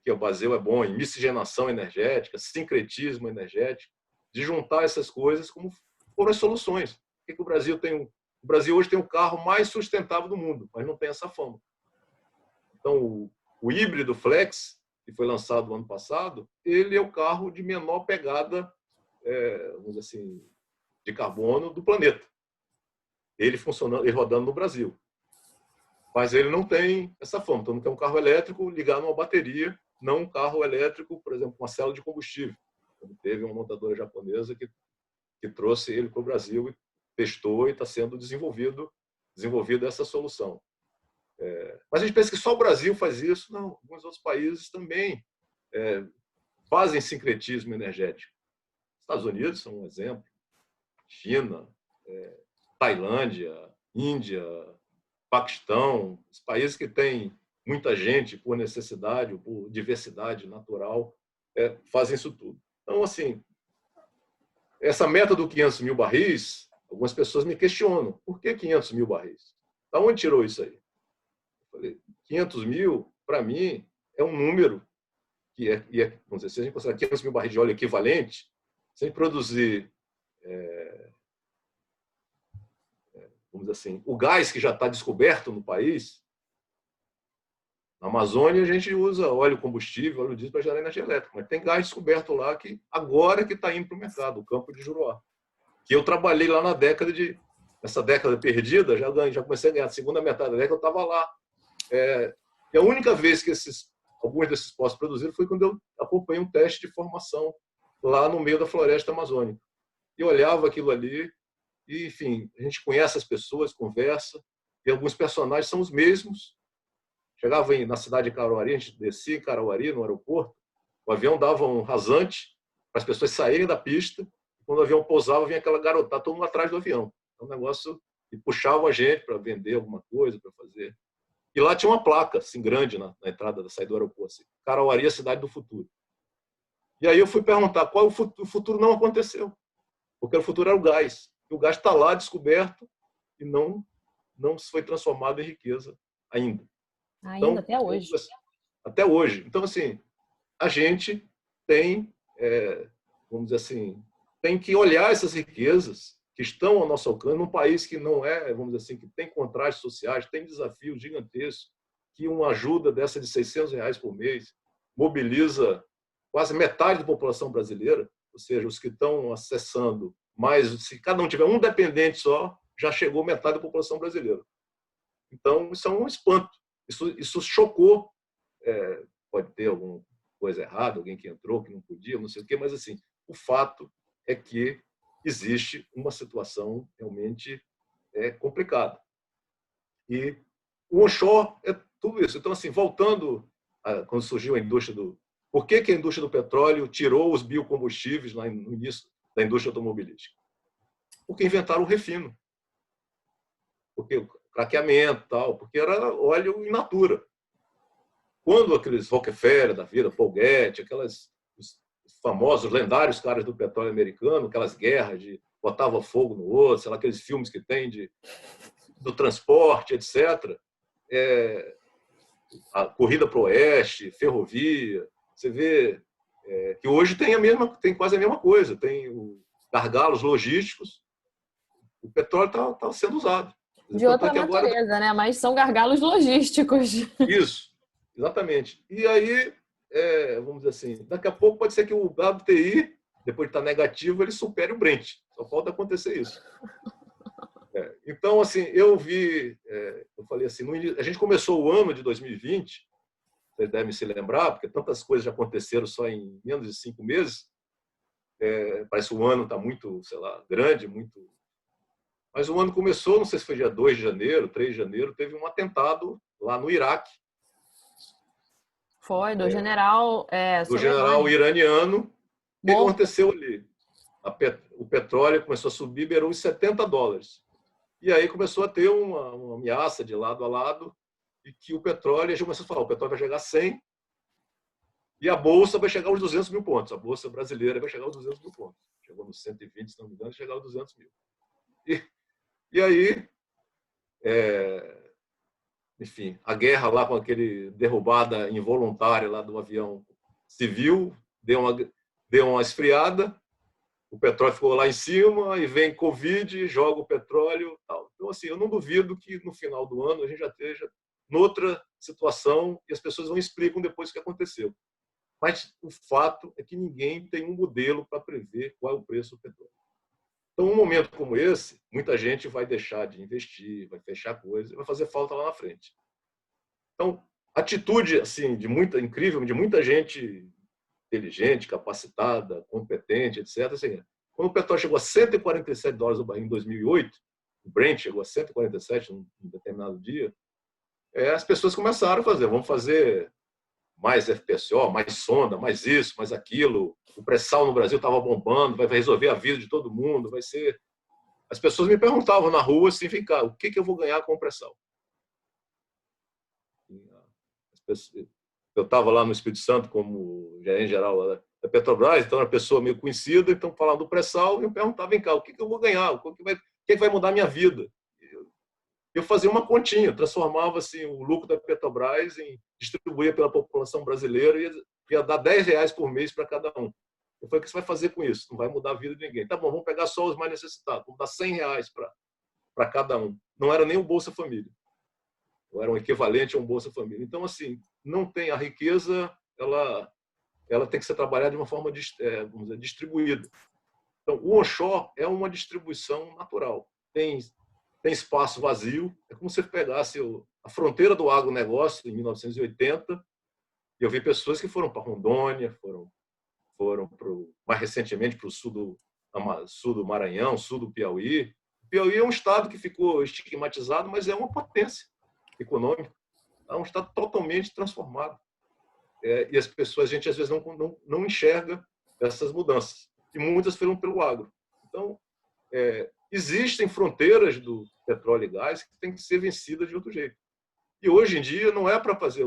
que o Basel é bom em miscigenação energética, sincretismo energético, de juntar essas coisas como foram as soluções. O que o Brasil tem? O Brasil hoje tem o carro mais sustentável do mundo, mas não tem essa fama. Então, o híbrido Flex, que foi lançado no ano passado, ele é o carro de menor pegada, vamos dizer assim, de carbono do planeta. Ele funcionando, ele rodando no Brasil. Mas ele não tem essa fama. Então, não tem um carro elétrico ligado numa bateria, não um carro elétrico, por exemplo, com uma célula de combustível. Teve uma montadora japonesa que trouxe ele para o Brasil e testou e está sendo desenvolvida essa solução. Mas a gente pensa que só o Brasil faz isso. Não, alguns outros países também fazem sincretismo energético. Estados Unidos são um exemplo. China, Tailândia, Índia, Paquistão, os países que têm muita gente por necessidade ou por diversidade natural, fazem isso tudo. Então, assim, essa meta do 500 mil barris, algumas pessoas me questionam. Por que 500 mil barris? Da onde tirou isso aí? Eu falei, 500 mil, para mim, é um número que vamos dizer, se a gente considerar 500 mil barris de óleo equivalente, sem produzir, vamos dizer assim, o gás que já está descoberto no país, na Amazônia a gente usa óleo combustível, óleo diesel para gerar energia elétrica, mas tem gás descoberto lá que agora que está indo para o mercado, o Campo de Juruá. Que eu trabalhei lá nessa década perdida, já comecei a ganhar. A segunda metade da década eu estava lá. E a única vez que alguns desses postos produziram foi quando eu acompanhei um teste de formação lá no meio da floresta amazônica. E olhava aquilo ali, e, enfim, a gente conhece as pessoas, conversa, e alguns personagens são os mesmos. Chegava na cidade de Caruarí, a gente descia em Caruarí, no aeroporto, o avião dava um rasante para as pessoas saírem da pista. Quando o avião pousava, vinha aquela garotada, todo mundo atrás do avião. É um negócio que puxava a gente para vender alguma coisa, para fazer. E lá tinha uma placa, assim, grande, na entrada da saída do aeroporto. Assim, Caruarí, a cidade do futuro. E aí eu fui perguntar qual o futuro não aconteceu. Porque o futuro era o gás. E o gás está lá, descoberto, e não foi transformado em riqueza ainda. Ainda, até hoje. Até hoje. Então, assim, a gente tem, vamos dizer assim, tem que olhar essas riquezas que estão ao nosso alcance, num país que não vamos dizer assim, que tem contrastes sociais, tem desafios gigantescos, que uma ajuda dessa de R$600 por mês mobiliza quase metade da população brasileira, ou seja, os que estão acessando mais, se cada um tiver um dependente só, já chegou metade da população brasileira. Então, isso é um espanto. Isso chocou. Pode ter alguma coisa errada, alguém que entrou, que não podia, não sei o quê, mas assim, o fato é que existe uma situação realmente complicada. E o onshore é tudo isso. Então, assim, voltando quando surgiu a indústria Por que a indústria do petróleo tirou os biocombustíveis lá no início da indústria automobilística? Porque inventaram o refino. Porque o craqueamento, tal, porque era óleo in natura. Quando aqueles Rockefeller da vida, Paul Getty, os famosos, lendários caras do petróleo americano, aquelas guerras de botava fogo no outro, sei lá, aqueles filmes que tem do transporte, etc. A corrida para o oeste, ferrovia, você vê que hoje tem quase a mesma coisa, tem gargalos logísticos, o petróleo está sendo usado. De outra natureza, né? Mas são gargalos logísticos. Isso, exatamente. E aí, vamos dizer assim, daqui a pouco pode ser que o WTI, depois de estar negativo, ele supere o Brent. Só falta acontecer isso. Então, assim, eu falei assim, a gente começou o ano de 2020, vocês devem se lembrar, porque tantas coisas já aconteceram só em menos de 5 meses. Parece que o ano está muito, sei lá, grande, muito... Mas o ano começou, não sei se foi dia 2 de janeiro, 3 de janeiro, teve um atentado lá no Iraque. Foi, do general... do general iraniano. O que aconteceu ali? O petróleo começou a subir, beirou os $70. E aí começou a ter uma ameaça de lado a lado, e que o petróleo, a gente começou a falar, o petróleo vai chegar a 100 e a Bolsa vai chegar aos 200 mil pontos. A Bolsa brasileira vai chegar aos 200 mil pontos. Chegou nos 120, se não me engano, chegar aos 200 mil. E aí, enfim, a guerra lá com aquele derrubada involuntária lá do avião civil deu uma esfriada, o petróleo ficou lá em cima, e vem Covid, joga o petróleo. Tal. Então, assim, eu não duvido que no final do ano a gente já esteja noutra situação e as pessoas não explicam depois o que aconteceu. Mas o fato é que ninguém tem um modelo para prever qual é o preço do petróleo. Então, num momento como esse, muita gente vai deixar de investir, vai fechar coisas, vai fazer falta lá na frente. Então, atitude assim incrível de muita gente inteligente, capacitada, competente, etc. Assim, quando o petróleo chegou a $147 o barril em 2008, o Brent chegou a 147 num determinado dia, as pessoas começaram a fazer, vamos fazer mais FPSO, mais sonda, mais isso, mais aquilo. O pré-sal no Brasil estava bombando, vai resolver a vida de todo mundo, vai ser... As pessoas me perguntavam na rua assim, vem cá, o que eu vou ganhar com o pré-sal? Eu estava lá no Espírito Santo como gerente geral da da Petrobras, então era uma pessoa meio conhecida, então falava do pré-sal, e eu perguntava, vem cá, o que eu vou ganhar? O que vai mudar a minha vida? Eu fazia uma continha, transformava assim, o lucro da Petrobras em distribuía pela população brasileira e ia dar R$10 por mês para cada um. Eu falei, o que você vai fazer com isso? Não vai mudar a vida de ninguém. Tá bom, vamos pegar só os mais necessitados, vamos dar R$100 para cada um. Não era nem o Bolsa Família, era um equivalente a um Bolsa Família. Então, assim, não tem a riqueza, ela tem que ser trabalhada de uma forma vamos dizer, distribuída. Então, o onshore é uma distribuição natural. Tem espaço vazio, é como se você pegasse a fronteira do agronegócio em 1980, e eu vi pessoas que foram para Rondônia, foram mais recentemente para o sul do Maranhão, sul do Piauí. O Piauí é um estado que ficou estigmatizado, mas é uma potência econômica. É um estado totalmente transformado. E as pessoas, a gente às vezes não enxerga essas mudanças. E muitas foram pelo agro. Então, existem fronteiras do petróleo e gás que têm que ser vencidas de outro jeito. E hoje em dia não é para fazer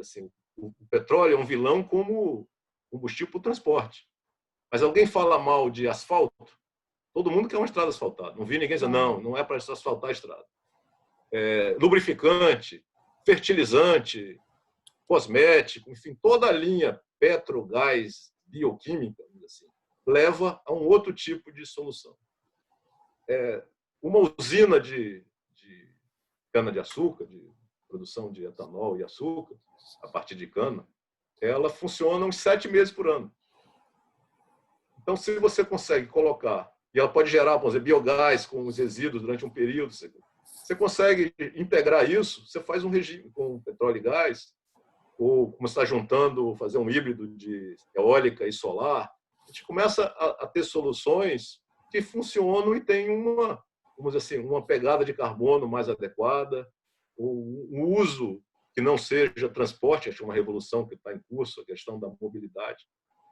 assim, o petróleo é um vilão como combustível para o transporte. Mas alguém fala mal de asfalto, todo mundo quer uma estrada asfaltada. Não vi ninguém dizer, não é para asfaltar a estrada. Lubrificante, fertilizante, cosmético, enfim, toda a linha petro, gás, bioquímica, assim, leva a um outro tipo de solução. Uma usina de cana-de-açúcar, de produção de etanol e açúcar, a partir de cana, ela funciona uns 7 meses por ano. Então, se você consegue colocar, e ela pode gerar, por exemplo, biogás com os resíduos durante um período, você consegue integrar isso, você faz um regime com petróleo e gás, ou como você está juntando, fazer um híbrido de eólica e solar, a gente começa a ter soluções que funcionam e tem vamos dizer assim, uma pegada de carbono mais adequada, um uso que não seja transporte, acho que é uma revolução que está em curso, a questão da mobilidade.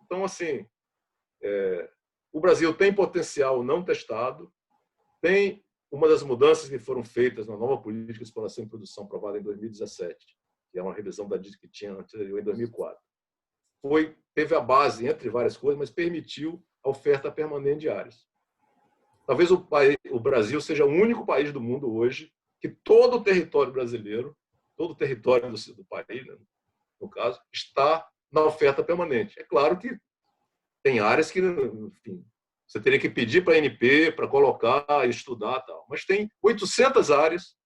Então, assim, o Brasil tem potencial não testado, tem uma das mudanças que foram feitas na nova política de exploração e produção aprovada em 2017, que é uma revisão da que tinha anterior em 2004. Teve a base, entre várias coisas, mas permitiu a oferta permanente de áreas. Talvez o Brasil seja o único país do mundo hoje que todo o território brasileiro, todo o território do país, né, no caso, está na oferta permanente. É claro que tem áreas que, enfim, você teria que pedir para a ANP para colocar, estudar tal. Mas tem 800 áreas,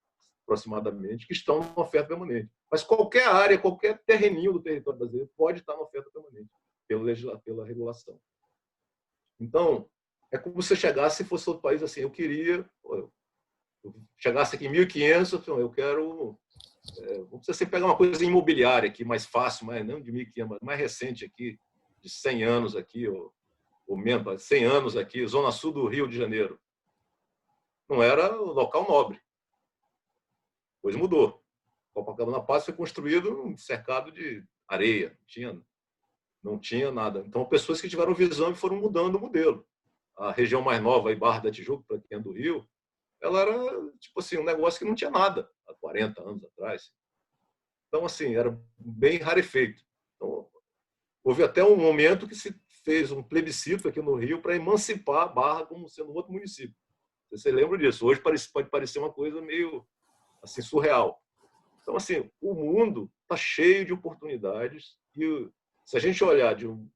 aproximadamente, que estão na oferta permanente. Mas qualquer área, qualquer terreninho do território brasileiro pode estar na oferta permanente, pela regulação. Então, é como se você chegasse e fosse outro país assim, eu queria, eu chegasse aqui em 1500, eu quero, vamos dizer assim, pegar uma coisa imobiliária aqui, mais fácil, mas não de 1500, mas mais recente aqui, de 100 anos aqui, ou mesmo 100 anos aqui, zona sul do Rio de Janeiro. Não era local nobre. Depois mudou. Copacabana Palace foi construído cercado de areia, não tinha nada. Então, pessoas que tiveram visão e foram mudando o modelo. A região mais nova, aí, Barra da Tijuca, para quem é do Rio, ela era tipo assim, um negócio que não tinha nada há 40 anos atrás. Então, assim, era bem rarefeito. Então, houve até um momento que se fez um plebiscito aqui no Rio para emancipar a Barra como sendo outro município. Você lembra disso? Hoje pode parecer uma coisa meio assim, surreal. Então, assim, o mundo está cheio de oportunidades e se a gente olhar o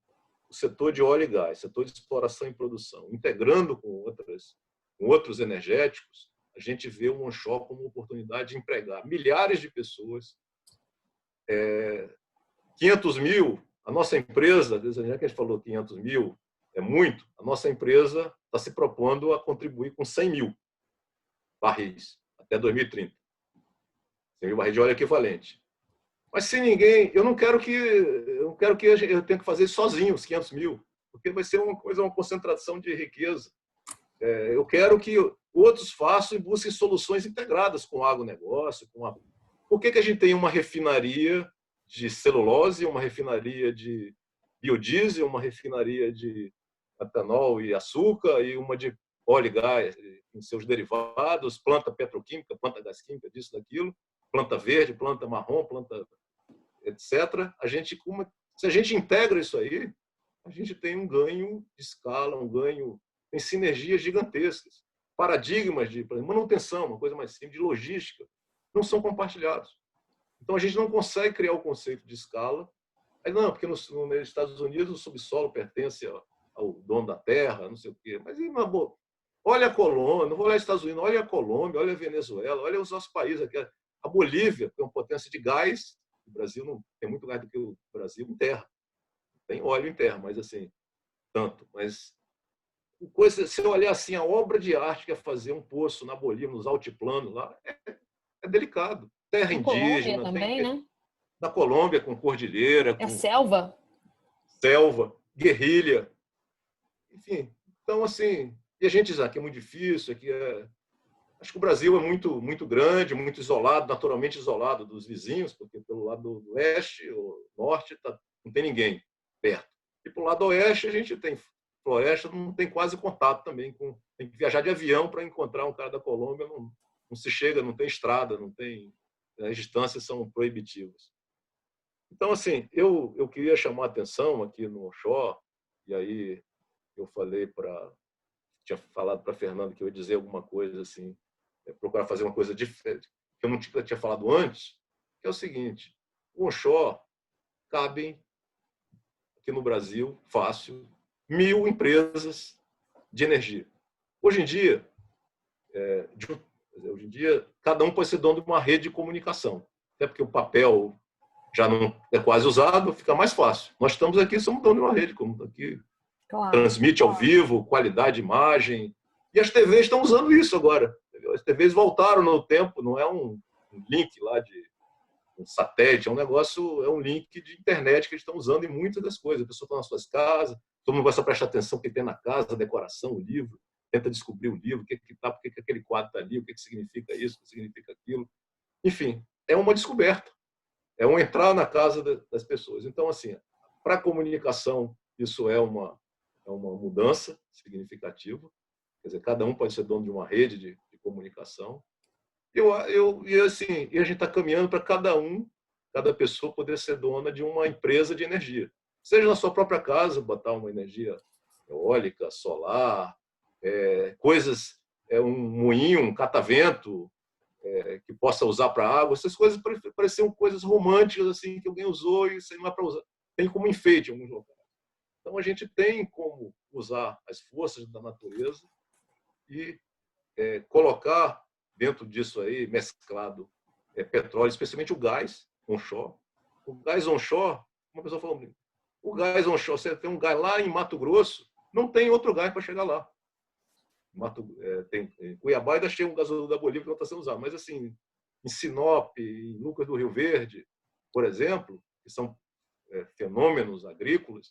setor de óleo e gás, setor de exploração e produção, integrando com outros energéticos, a gente vê o onshore como uma oportunidade de empregar milhares de pessoas. 500 mil, a nossa empresa, já que a gente falou 500 mil, é muito, a nossa empresa está se propondo a contribuir com 100 mil barris até 2030. 100 mil barris de óleo equivalente. Mas se ninguém, eu não quero que eu tenha que fazer sozinho os 500 mil, porque vai ser uma concentração de riqueza. Eu quero que outros façam e busquem soluções integradas com o agronegócio. Por que a gente tem uma refinaria de celulose, uma refinaria de biodiesel, uma refinaria de etanol e açúcar e uma de óleo e gás em seus derivados, planta petroquímica, planta gás química, disso, daquilo, planta verde, planta marrom, planta etc. A gente Se a gente integra isso aí, a gente tem um ganho de escala, um ganho, tem sinergias gigantescas. Paradigmas de, por exemplo, manutenção, uma coisa mais simples, de logística, não são compartilhados. Então, a gente não consegue criar o conceito de escala. Aí, não, porque nos Estados Unidos o subsolo pertence ao dono da terra, não sei o quê. Mas, olha a Colômbia, não vou olhar os Estados Unidos, olha a Colômbia, olha a Venezuela, olha os nossos países aqui. A Bolívia tem uma potência de gás, o Brasil não tem muito mais do que o Brasil em terra. Tem óleo em terra, mas assim, tanto. Mas se eu olhar assim, a obra de arte que é fazer um poço na Bolívia, nos altiplanos lá, é delicado. Terra indígena. Colômbia também, né? Na Colômbia, com cordilheira, com selva, guerrilha. Enfim, então assim, e a gente diz aqui é muito difícil, aqui acho que o Brasil é muito, muito grande, muito isolado, naturalmente isolado dos vizinhos, porque pelo lado do oeste, o norte, não tem ninguém perto. E pelo lado oeste, a gente tem floresta, não tem quase contato também. Tem que viajar de avião para encontrar um cara da Colômbia, não se chega, não tem estrada, não tem, as distâncias são proibitivas. Então, assim, eu queria chamar a atenção aqui no Oxó, e aí eu tinha falado para a Fernanda que eu ia dizer alguma coisa assim, procurar fazer uma coisa diferente, que eu não tinha falado antes, que é o seguinte: o Oxó cabem aqui no Brasil, fácil, 1.000 empresas de energia. Hoje em dia, cada um pode ser dono de uma rede de comunicação, até porque o papel já não é quase usado, fica mais fácil. Nós estamos aqui, somos donos de uma rede, como aqui claro, transmite ao vivo, qualidade de imagem, e as TVs estão usando isso agora. As TVs voltaram no tempo, não é um link lá de um satélite, é um link de internet que eles estão usando em muitas das coisas. A pessoa está nas suas casas, todo mundo vai só prestar atenção no que tem na casa, a decoração, o livro, tenta descobrir o livro, o que está, por que aquele quadro está ali, o que significa isso, o que significa aquilo. Enfim, é uma descoberta, é um entrar na casa das pessoas. Então, assim, para a comunicação, isso é uma mudança significativa. Quer dizer, cada um pode ser dono de uma rede de comunicação. E assim, a gente está caminhando para cada pessoa poder ser dona de uma empresa de energia. Seja na sua própria casa, botar uma energia eólica, solar, coisas, um moinho, um catavento, que possa usar para água. Essas coisas pareciam coisas românticas assim que alguém usou e isso não é para usar. Tem como enfeite em alguns locais. Então, a gente tem como usar as forças da natureza e colocar dentro disso aí, mesclado, petróleo, especialmente o gás onshore. O gás onshore, uma pessoa falou, o gás onshore, você tem um gás lá em Mato Grosso, não tem outro gás para chegar lá. Tem Cuiabá ainda tem um gasoduto da Bolívia que não está sendo usado, mas assim, em Sinop, em Lucas do Rio Verde, por exemplo, que são fenômenos agrícolas,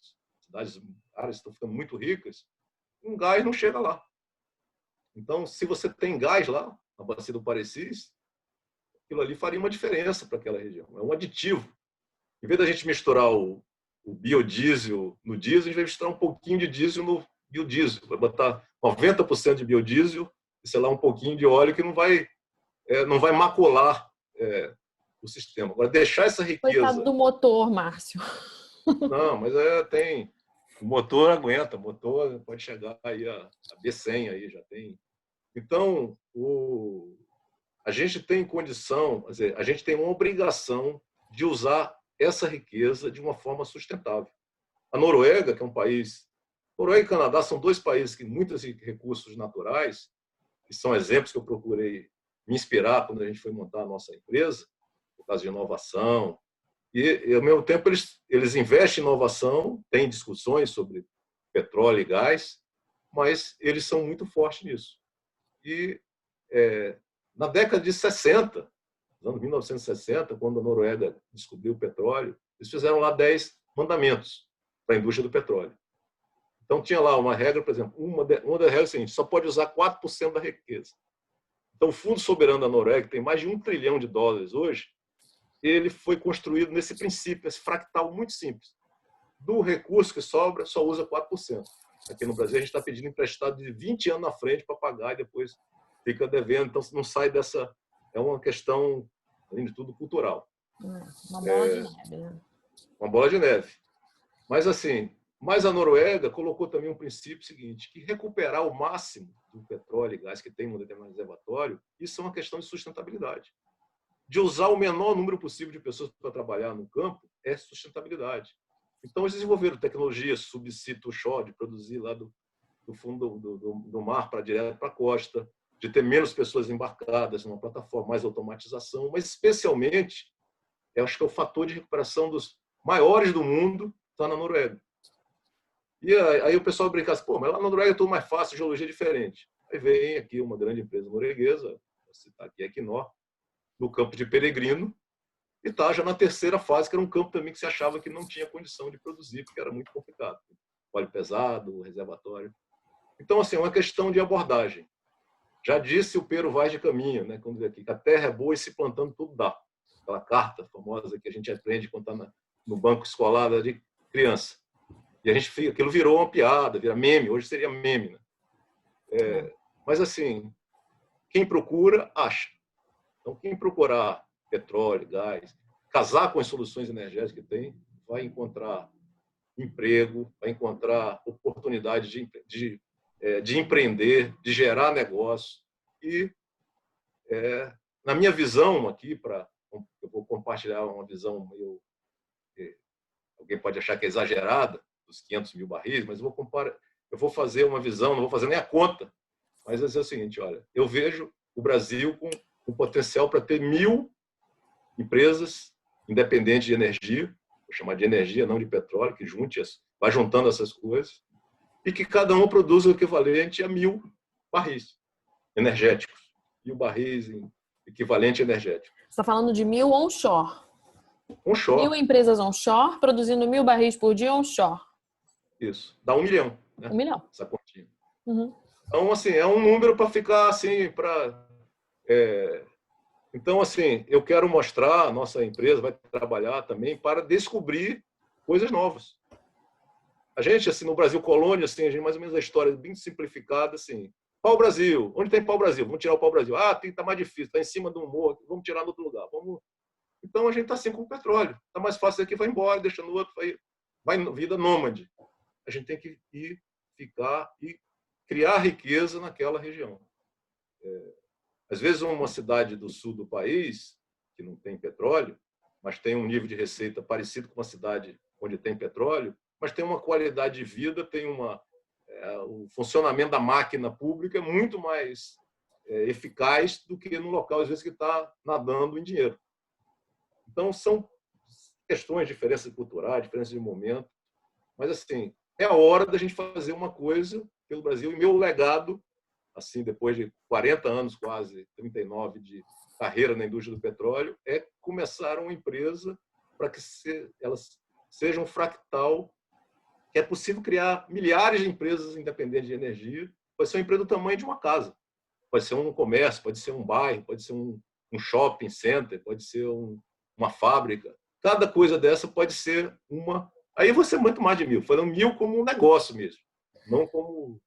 áreas estão ficando muito ricas, um gás não chega lá. Então, se você tem gás lá, na bacia do Parecis, aquilo ali faria uma diferença para aquela região. É um aditivo. Em vez da gente misturar o biodiesel no diesel, a gente vai misturar um pouquinho de diesel no biodiesel. Vai botar 90% de biodiesel e, sei lá, um pouquinho de óleo que não vai macular o sistema. Agora, deixar essa riqueza... Coitado do motor, Márcio. Não, mas tem... O motor aguenta, o motor pode chegar aí a B100, aí já tem. Então, a gente tem condição, quer dizer, a gente tem uma obrigação de usar essa riqueza de uma forma sustentável. A Noruega, que é um país... Noruega e Canadá são dois países que têm muitos recursos naturais, que são exemplos que eu procurei me inspirar quando a gente foi montar a nossa empresa, por causa de inovação. E, ao mesmo tempo, eles investem em inovação, têm discussões sobre petróleo e gás, mas eles são muito fortes nisso. E na década de 60, nos anos 1960, quando a Noruega descobriu o petróleo, eles fizeram lá 10 mandamentos para a indústria do petróleo. Então, tinha lá uma regra, por exemplo, uma das regras é a seguinte: só pode usar 4% da riqueza. Então, o Fundo Soberano da Noruega, que tem mais de $1 trilhão hoje, ele foi construído nesse princípio, esse fractal muito simples. Do recurso que sobra, só usa 4%. Aqui no Brasil, a gente está pedindo emprestado de 20 anos na frente para pagar e depois fica devendo. Então, não sai dessa... É uma questão, além de tudo, cultural. Uma bola de neve, né? Uma bola de neve. Mas assim, mas a Noruega colocou também um princípio seguinte, que recuperar o máximo do petróleo e gás que tem no determinado reservatório, isso é uma questão de sustentabilidade. De usar o menor número possível de pessoas para trabalhar no campo é sustentabilidade. Então, eles desenvolveram tecnologias subsídio offshore, de produzir lá do fundo do mar para direto para a costa, de ter menos pessoas embarcadas numa plataforma, mais automatização, mas especialmente, eu acho que é o fator de recuperação dos maiores do mundo está na Noruega. E aí o pessoal brinca assim, pô, mas lá na Noruega é tudo mais fácil, geologia é diferente. Aí vem aqui uma grande empresa norueguesa, vou citar aqui a Equinor, no campo de Peregrino, e está já na terceira fase, que era um campo também que se achava que não tinha condição de produzir, porque era muito complicado. Óleo pesado, reservatório. Então, assim, é uma questão de abordagem. Já disse o Pero Vaz de Caminha, né, quando diz aqui, que a terra é boa e se plantando tudo dá. Aquela carta famosa que a gente aprende quando está no banco escolar de criança. E a gente, aquilo virou uma piada, vira meme, hoje seria meme. Né? Mas, assim, quem procura, acha. Então, quem procurar petróleo, gás, casar com as soluções energéticas que tem, vai encontrar emprego, vai encontrar oportunidade de empreender, de gerar negócio. E, na minha visão aqui, eu vou compartilhar uma visão meio... Alguém pode achar que é exagerada, dos 500 mil barris, mas eu vou fazer uma visão, não vou fazer nem a conta, mas é o seguinte, olha, eu vejo o Brasil com o potencial para ter 1.000 empresas independentes de energia, vou chamar de energia, não de petróleo, que vai juntando essas coisas, e que cada um produza o equivalente a 1.000 barris energéticos, 1.000 barris equivalente energético. Você está falando de 1.000 onshore. Onshore. 1.000 empresas onshore produzindo 1.000 barris por dia onshore. Isso. Dá 1 milhão. Né? 1 milhão. Essa continha. Uhum. Então, assim, é um número para ficar assim, Então, assim, eu quero mostrar, a nossa empresa vai trabalhar também para descobrir coisas novas. A gente, assim, no Brasil Colônia, assim, a gente mais ou menos a história bem simplificada, assim, pau-brasil, onde tem pau-brasil? Vamos tirar o pau-brasil. Ah, tá mais difícil, está em cima de um morro, vamos tirar no outro lugar. Então, a gente está assim com o petróleo. Está mais fácil aqui, vai embora, deixa no outro, vai vida nômade. A gente tem que ir, ficar e criar riqueza naquela região. Às vezes, uma cidade do sul do país, que não tem petróleo, mas tem um nível de receita parecido com uma cidade onde tem petróleo, mas tem uma qualidade de vida, tem o funcionamento da máquina pública muito mais eficaz do que no local, às vezes, que está nadando em dinheiro. Então, são questões, diferenças culturais, diferenças de momento, mas, assim, é a hora da gente fazer uma coisa pelo Brasil, e meu legado, assim, depois de 40 anos, quase 39 de carreira na indústria do petróleo, é começar uma empresa para que elas sejam um fractal, que é possível criar milhares de empresas independentes de energia. Pode ser uma empresa do tamanho de uma casa, pode ser um comércio, pode ser um bairro, pode ser um shopping center, pode ser uma fábrica. Cada coisa dessa pode ser uma... Aí você é muito mais de 1.000, falando 1.000 como um negócio mesmo, não como...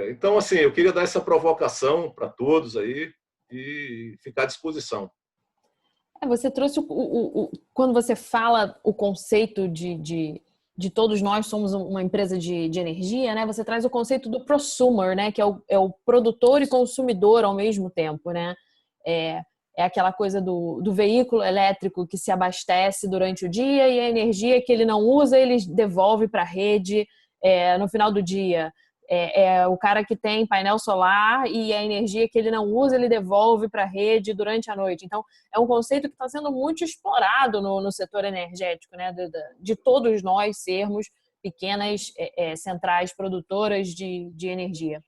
Então, assim, eu queria dar essa provocação para todos aí e ficar à disposição. Você trouxe, quando você fala o conceito de todos nós somos uma empresa de energia, né? Você traz o conceito do prosumer, né? Que é o produtor e consumidor ao mesmo tempo, né? É aquela coisa do veículo elétrico que se abastece durante o dia e a energia que ele não usa, ele devolve para a rede no final do dia. O cara que tem painel solar e a energia que ele não usa, ele devolve para a rede durante a noite. Então, é um conceito que está sendo muito explorado no setor energético, né? De todos nós sermos pequenas centrais produtoras de energia.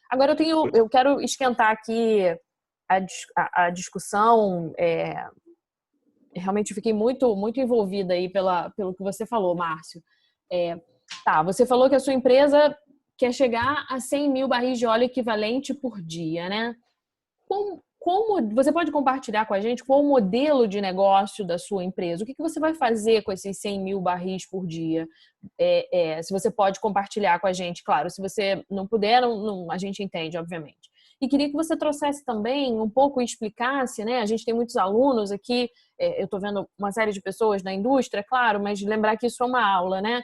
Agora, eu quero esquentar aqui a discussão. Realmente fiquei muito, muito envolvida aí pelo que você falou, Márcio. Você falou que a sua empresa quer chegar a 100.000 barris de óleo equivalente por dia, né? Como você pode compartilhar com a gente qual o modelo de negócio da sua empresa? O que você vai fazer com esses 100.000 barris por dia? Se você pode compartilhar com a gente, claro. Se você não puder, a gente entende, obviamente. E queria que você trouxesse também um pouco e explicasse, né? A gente tem muitos alunos aqui, eu estou vendo uma série de pessoas da indústria, claro, mas lembrar que isso é uma aula, né?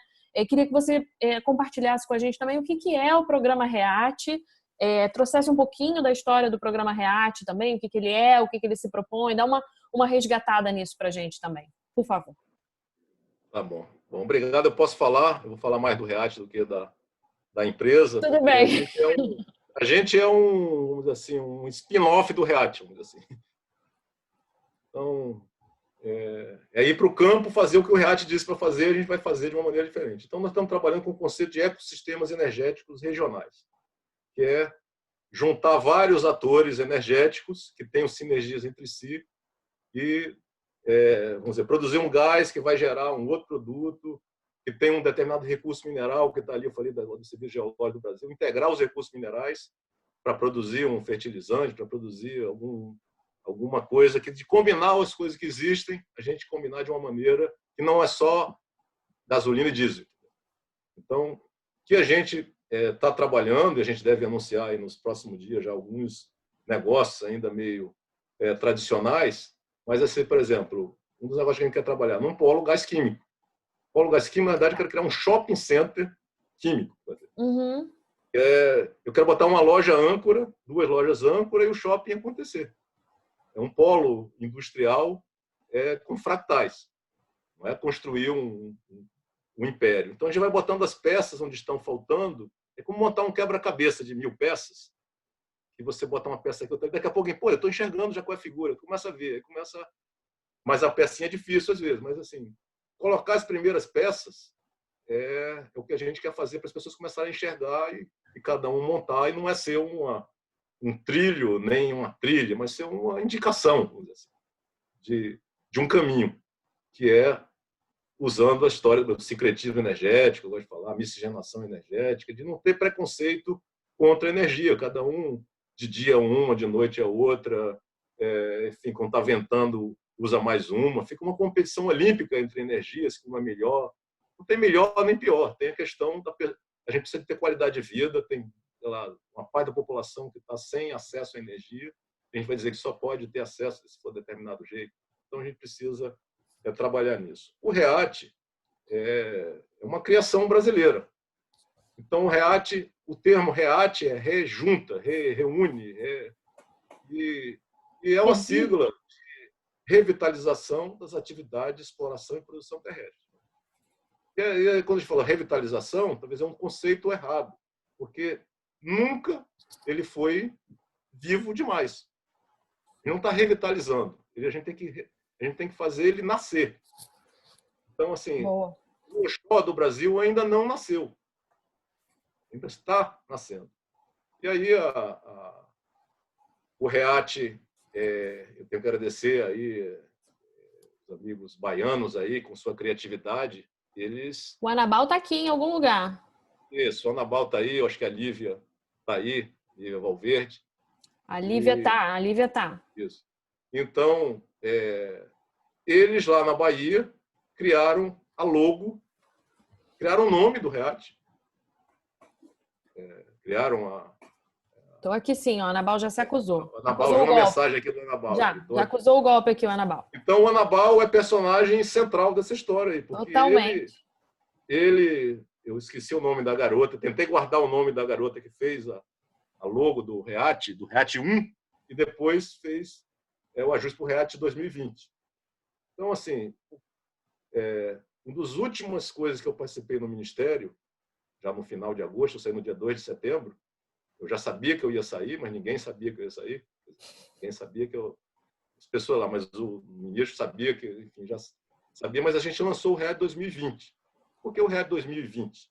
Queria que você compartilhasse com a gente também o que é o programa REACT, trouxesse um pouquinho da história do programa REACT também, o que ele é, o que ele se propõe, dá uma resgatada nisso para a gente também, por favor. Tá bom. Bom, obrigado. Eu posso falar, eu vou falar mais do REACT do que da empresa. Tudo bem. A gente é vamos dizer assim, um spin-off do REACT, vamos dizer assim. Então, ir para o campo fazer o que o REACT disse para fazer, a gente vai fazer de uma maneira diferente. Então, nós estamos trabalhando com o conceito de ecossistemas energéticos regionais, que é juntar vários atores energéticos que tenham sinergias entre si e, vamos dizer, produzir um gás que vai gerar um outro produto, que tem um determinado recurso mineral, que está ali, eu falei do Serviço Geológico do Brasil, integrar os recursos minerais para produzir um fertilizante, para produzir alguma coisa, que de combinar as coisas que existem, a gente combinar de uma maneira que não é só gasolina e diesel. Então, o que a gente está trabalhando, e a gente deve anunciar aí nos próximos dias já alguns negócios ainda meio tradicionais, mas assim, por exemplo, um dos negócios que a gente quer trabalhar num polo gás químico. O polo gás químico, na verdade, eu quero criar um shopping center químico. Uhum. Eu quero botar uma loja âncora, 2 lojas âncora e o shopping acontecer. É um polo industrial com fractais. Não é construir um império. Então, a gente vai botando as peças onde estão faltando. É como montar um quebra-cabeça de 1000 peças, que você bota uma peça aqui, daqui a pouco, pô, eu estou enxergando já qual é a figura, começa a ver, mas a pecinha é difícil às vezes, mas assim, colocar as primeiras peças é o que a gente quer fazer para as pessoas começarem a enxergar e cada um montar, e não é ser um trilho, nem uma trilha, mas ser uma indicação, vamos dizer assim, de um caminho, que é usando a história do sincretismo energético, eu gosto de falar, miscigenação energética, de não ter preconceito contra a energia, cada um de dia uma, de noite a outra, enfim, quando está ventando, usa mais uma, fica uma competição olímpica entre energias, que uma é melhor. Não tem melhor nem pior, tem a questão a gente precisa ter qualidade de vida, tem, sei lá, uma parte da população que está sem acesso à energia, a gente vai dizer que só pode ter acesso se for de determinado jeito, então a gente precisa trabalhar nisso. O REACT é uma criação brasileira. Então, o termo REACT é rejunta, reúne, e é uma sigla de revitalização das atividades de exploração e produção terrestre. E aí, quando a gente fala revitalização, talvez é um conceito errado, porque nunca ele foi vivo demais. Ele não está revitalizando. A gente tem que fazer ele nascer. Então, assim, Boa. o Oxó do Brasil ainda não nasceu. Ainda está nascendo. E aí, o REACT, eu tenho que agradecer aí os amigos baianos aí, com sua criatividade. O Anabal está aqui em algum lugar. Isso, a Anabal está aí, eu acho que a Lívia está aí, Lívia Valverde. A Lívia tá. Isso. Então, eles lá na Bahia criaram a logo, criaram o nome do REACT, criaram Estou aqui sim, ó, a Anabal já se acusou. A Anabal, viu uma mensagem aqui do Anabal. Já acusou o golpe aqui, o Anabal. Então, o Anabal é personagem central dessa história aí. Porque totalmente. Eu esqueci o nome da garota, tentei guardar o nome da garota que fez a logo do REACT 1, e depois fez o ajuste para o REACT 2020. Então, assim, uma das últimas coisas que eu participei no Ministério, já no final de agosto, eu saí no dia 2 de setembro, eu já sabia que eu ia sair, mas ninguém sabia que eu ia sair. Ninguém sabia que as pessoas lá, mas o ministro sabia que, enfim, já sabia, mas a gente lançou o REACT 2020. Por que o REACT 2020?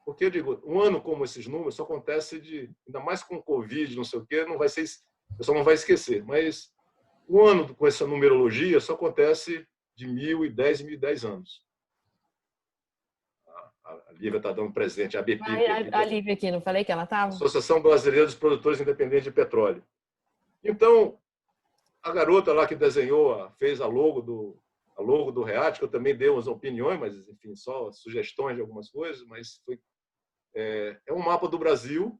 Porque eu digo, um ano como esses números só acontece ainda mais com o Covid, não sei o quê, não vai ser, o pessoal não vai esquecer, mas um ano com essa numerologia só acontece de 1010 e 1010 anos. A Lívia está dando presente, a ABP. A Lívia aqui, não falei que ela estava? Associação Brasileira dos Produtores Independentes de Petróleo. Então, a garota lá que desenhou, fez a logo do REACT, que eu também dei umas opiniões, mas, enfim, só sugestões de algumas coisas, mas é um mapa do Brasil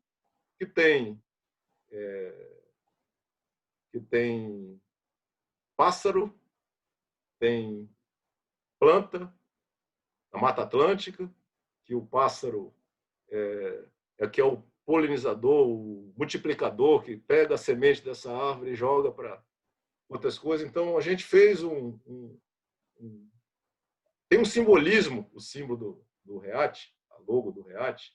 que tem que tem pássaro, tem planta, a Mata Atlântica, que o pássaro que é o polinizador, o multiplicador, que pega a semente dessa árvore e joga para outras coisas. Então, a gente fez tem um simbolismo, o símbolo do REAT, a logo do REAT,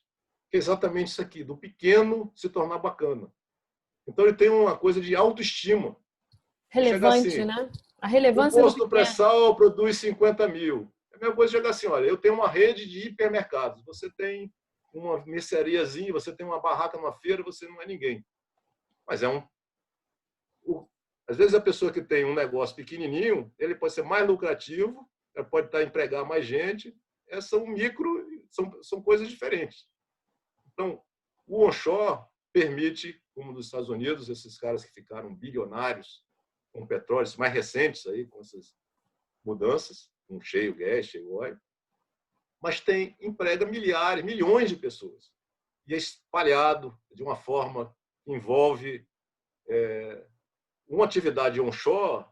que é exatamente isso aqui, do pequeno se tornar bacana. Então, ele tem uma coisa de autoestima. Relevante, assim, né? A relevância o posto do pré-sal produz 50 mil. É a mesma coisa chegar assim, olha, eu tenho uma rede de hipermercados, você tem uma merceariazinha, você tem uma barraca numa feira, você não é ninguém. Mas às vezes a pessoa que tem um negócio pequenininho, ele pode ser mais lucrativo, pode empregar mais gente, são coisas diferentes. Então, o onshore permite, como nos Estados Unidos, esses caras que ficaram bilionários com petróleo, mais recentes aí, com essas mudanças, com shale gas, shale oil, mas emprega milhares, milhões de pessoas. E é espalhado de uma forma que envolve uma atividade onshore,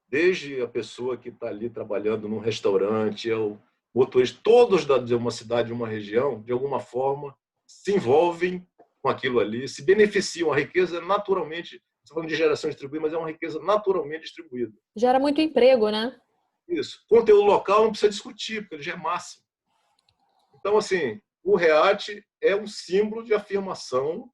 desde a pessoa que está ali trabalhando num restaurante, ao motorista, todos de uma cidade, de uma região, de alguma forma, se envolvem com aquilo ali, se beneficiam. A riqueza é naturalmente, estou falando de geração distribuída, mas é uma riqueza naturalmente distribuída. Gera muito emprego, né? Isso. Conteúdo local não precisa discutir, porque ele já é máximo. Então, assim, o REAT é um símbolo de afirmação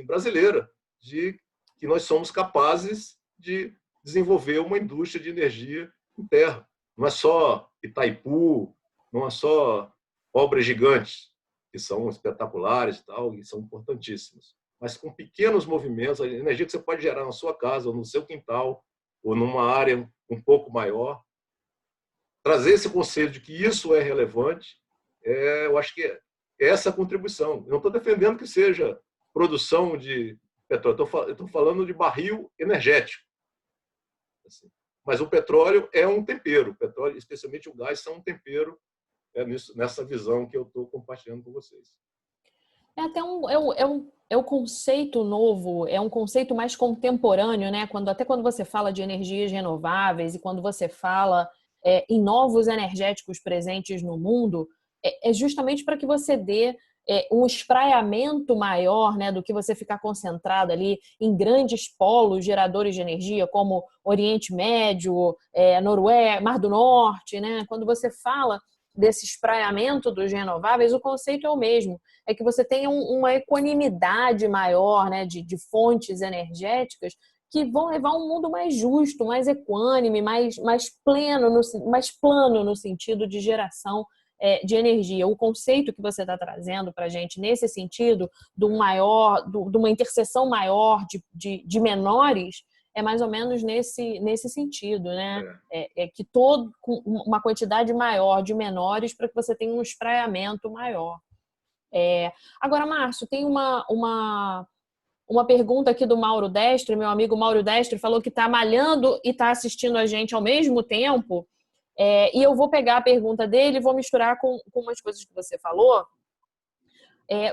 brasileira, de que nós somos capazes de desenvolver uma indústria de energia em terra. Não é só Itaipu, não é só obras gigantes, que são espetaculares e tal, e são importantíssimas, mas com pequenos movimentos, a energia que você pode gerar na sua casa, ou no seu quintal, ou numa área um pouco maior, trazer esse conceito de que isso é relevante, eu acho que é essa a contribuição. Eu não estou defendendo que seja produção de petróleo, eu estou falando de barril energético. Mas o petróleo é um tempero, o petróleo, especialmente o gás, são um tempero nessa visão que eu estou compartilhando com vocês. É um conceito novo, é um conceito mais contemporâneo, né? Até quando você fala de energias renováveis e quando você fala em novos energéticos presentes no mundo, é justamente para que você dê um espraiamento maior, né, do que você ficar concentrado ali em grandes polos geradores de energia, como Oriente Médio, Noruega, Mar do Norte, né? Quando você fala desse espraiamento dos renováveis, o conceito é o mesmo. É que você tenha uma equanimidade maior, né, de fontes energéticas que vão levar a um mundo mais justo, mais equânime, mais plano no sentido de geração de energia. O conceito que você está trazendo para a gente nesse sentido de uma interseção maior de menores é mais ou menos nesse sentido, né? Que com uma quantidade maior de menores para que você tenha um espraiamento maior. Agora, Márcio, tem uma pergunta aqui do Mauro Destre, meu amigo Mauro Destre, falou que está malhando e está assistindo a gente ao mesmo tempo. E eu vou pegar a pergunta dele e vou misturar com umas coisas que você falou.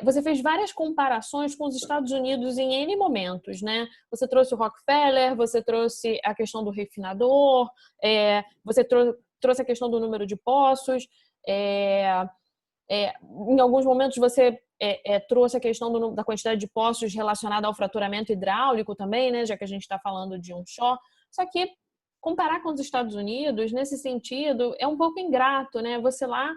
Você fez várias comparações com os Estados Unidos em N momentos, né? Você trouxe o Rockefeller, você trouxe a questão do refinador, você trouxe a questão do número de poços. Em alguns momentos você trouxe a questão da quantidade de poços relacionada ao fraturamento hidráulico também, né? Já que a gente está falando de onshore. Só que comparar com os Estados Unidos, nesse sentido, é um pouco ingrato, né? Você lá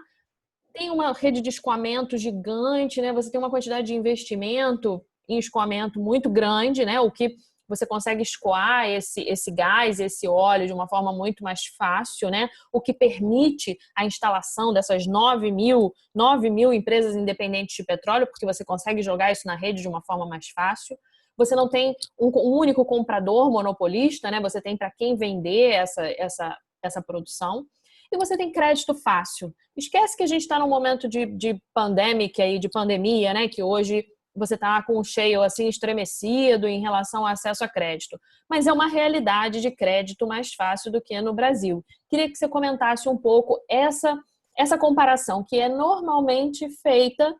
tem uma rede de escoamento gigante, né? Você tem uma quantidade de investimento em escoamento muito grande, né? O que você consegue escoar esse gás, esse óleo de uma forma muito mais fácil, né? O que permite a instalação dessas 9 mil empresas independentes de petróleo, porque você consegue jogar isso na rede de uma forma mais fácil. Você não tem um único comprador monopolista, né? Você tem para quem vender essa produção. E você tem crédito fácil. Esquece que a gente está num momento de pandemia, né? Que hoje você está com o shale assim estremecido em relação ao acesso a crédito. Mas é uma realidade de crédito mais fácil do que no Brasil. Queria que você comentasse um pouco essa comparação que é normalmente feita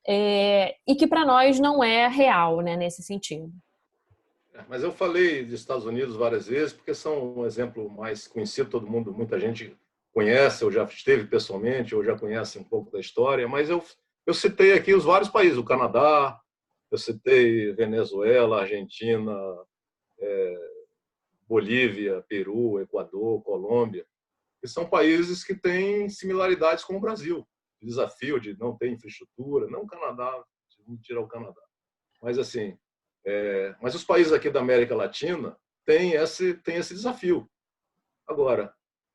e que para nós não é real, né, nesse sentido. Mas eu falei dos Estados Unidos várias vezes, porque são um exemplo mais conhecido, todo mundo, muita gente conhece, ou já esteve pessoalmente, ou já conhece um pouco da história, mas eu citei aqui os vários países, o Canadá, eu citei Venezuela, Argentina, Bolívia, Peru, Equador, Colômbia, que são países que têm similaridades com o Brasil. O desafio de não ter infraestrutura, não o Canadá, vamos tirar o Canadá. Mas, assim, mas os países aqui da América Latina têm esse desafio. Agora,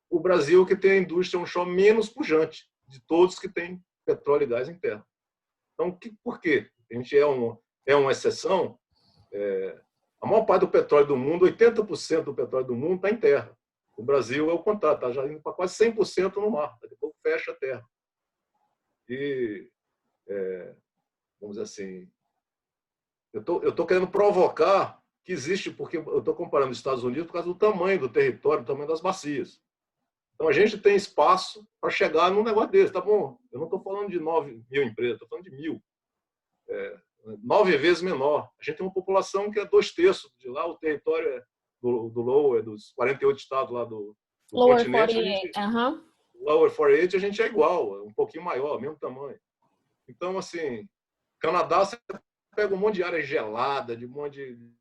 o Brasil que tem a indústria onshore menos pujante de todos que têm petróleo e gás em terra. Então, por quê? A gente é uma exceção. A maior parte do petróleo do mundo, 80% do petróleo do mundo está em terra. O Brasil é o contrário, está já indo para quase 100% no mar. Daqui a pouco fecha a terra. E, vamos dizer assim, eu estou querendo provocar que existe, porque eu estou comparando os Estados Unidos por causa do tamanho do território, do tamanho das bacias. Então, a gente tem espaço para chegar num negócio desse. Tá bom, eu não estou falando de 9 mil empresas, estou falando de 1.000. 9 vezes menor. A gente tem uma população que é 2/3 de lá, o território do Lower, dos 48 estados lá do Lower continente. 48, Lower 48 a gente é igual, é um pouquinho maior, mesmo tamanho. Então, assim, Canadá, você pega um monte de área gelada, de um monte de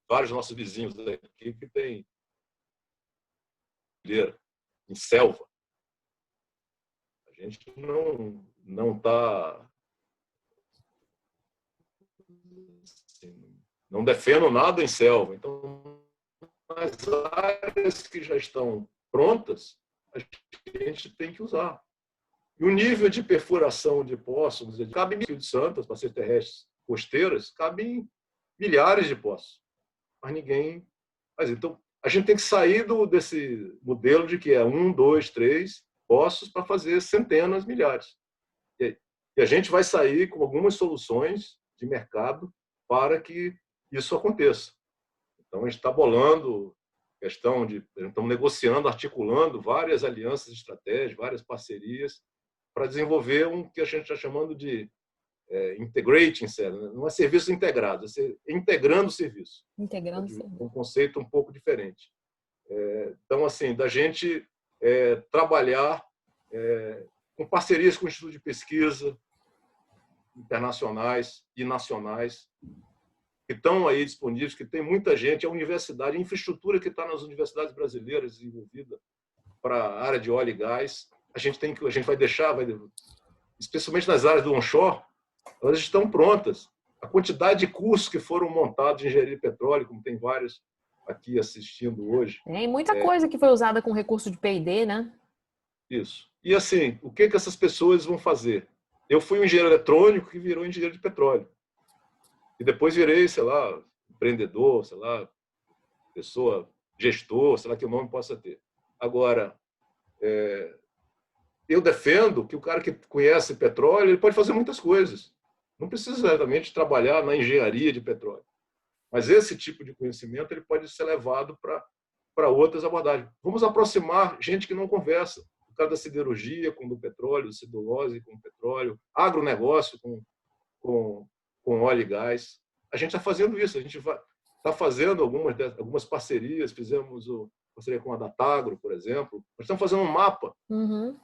vários nossos vizinhos aqui que tem em selva. A gente não está, assim, não defendo nada em selva. Então, as áreas que já estão prontas, a gente tem que usar. E o nível de perfuração de poços, cabe em Rio de Santos, para ser terrestres costeiras, cabe em milhares de poços. Mas ninguém faz. Então, a gente tem que sair desse modelo de que é 1, 2, 3 poços para fazer centenas, milhares. E a gente vai sair com algumas soluções de mercado para que isso aconteça. Então, a gente está bolando questão de... Estamos negociando, articulando várias alianças estratégicas, várias parcerias para desenvolver um que a gente está chamando de integrating service, não é serviço integrado, é integrando o serviço. Integrando o serviço. Um conceito um pouco diferente. Então, assim, da gente trabalhar com parcerias com institutos de pesquisa internacionais e nacionais que estão aí disponíveis, que tem muita gente, a universidade, a infraestrutura que está nas universidades brasileiras desenvolvida para a área de óleo e gás, a gente vai deixar, especialmente nas áreas do onshore, elas estão prontas. A quantidade de cursos que foram montados de engenharia de petróleo, como tem vários aqui assistindo hoje. Tem muita coisa que foi usada com recurso de P&D, né? Isso. E assim, o que essas pessoas vão fazer? Eu fui um engenheiro eletrônico que virou engenheiro de petróleo. E depois virei, sei lá, empreendedor, sei lá, pessoa, gestor, sei lá que o nome possa ter. Agora, eu defendo que o cara que conhece petróleo, ele pode fazer muitas coisas. Não precisa exatamente trabalhar na engenharia de petróleo. Mas esse tipo de conhecimento ele pode ser levado para outras abordagens. Vamos aproximar gente que não conversa. O cara da siderurgia com do petróleo, celulose com petróleo, agronegócio com óleo e gás. A gente está fazendo isso. A gente está fazendo algumas parcerias. Fizemos parceria com a Datagro, por exemplo. Nós estamos fazendo um mapa. Um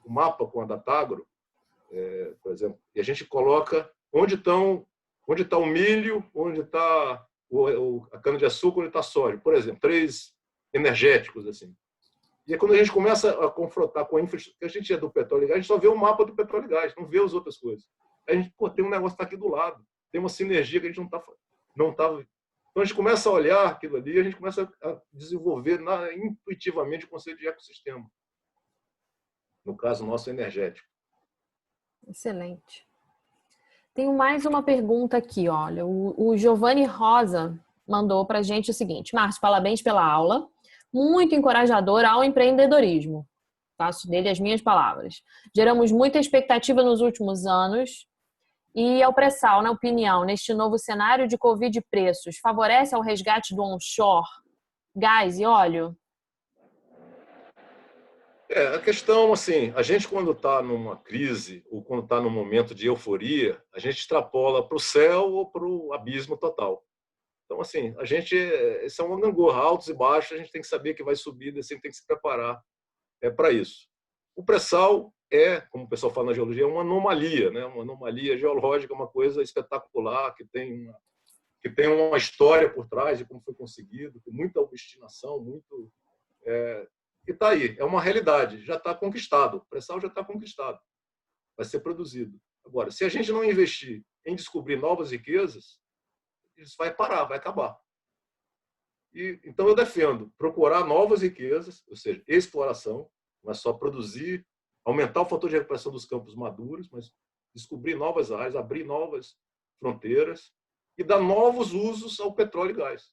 mapa com a Datagro, por exemplo. E a gente coloca onde está o milho, onde está a cana-de-açúcar, onde está a soja. Por exemplo, 3 energéticos, assim. E aí, quando a gente começa a confrontar com a infraestrutura, que a gente é do petróleo e gás, a gente só vê o mapa do petróleo e gás, não vê as outras coisas. Aí a gente, tem um negócio que está aqui do lado, tem uma sinergia que a gente não está. Então, a gente começa a olhar aquilo ali, a gente começa a desenvolver intuitivamente o conceito de ecossistema. No caso nosso, energético. Excelente. Tenho mais uma pergunta aqui, olha. O Giovanni Rosa mandou para a gente o seguinte: Márcio, parabéns pela aula. Muito encorajadora ao empreendedorismo. Faço dele as minhas palavras. Geramos muita expectativa nos últimos anos E ao pré-sal, na opinião, neste novo cenário de Covid e preços, favorece ao resgate do onshore, gás e óleo? A questão, assim, a gente quando está numa crise ou quando está num momento de euforia, a gente extrapola para o céu ou para o abismo total. Então, assim, a gente, isso é uma gangorra, altos e baixos, a gente tem que saber que vai subir, descer, tem que se preparar para isso. O pré-sal como o pessoal fala na geologia, é uma anomalia, né? Uma anomalia geológica, uma coisa espetacular, que tem uma história por trás de como foi conseguido, com muita obstinação, muito... E está aí, é uma realidade, já está conquistado, o pré-sal já está conquistado, vai ser produzido. Agora, se a gente não investir em descobrir novas riquezas, isso vai parar, vai acabar. Então, eu defendo procurar novas riquezas, ou seja, exploração, não é só produzir, aumentar o fator de recuperação dos campos maduros, mas descobrir novas áreas, abrir novas fronteiras e dar novos usos ao petróleo e gás,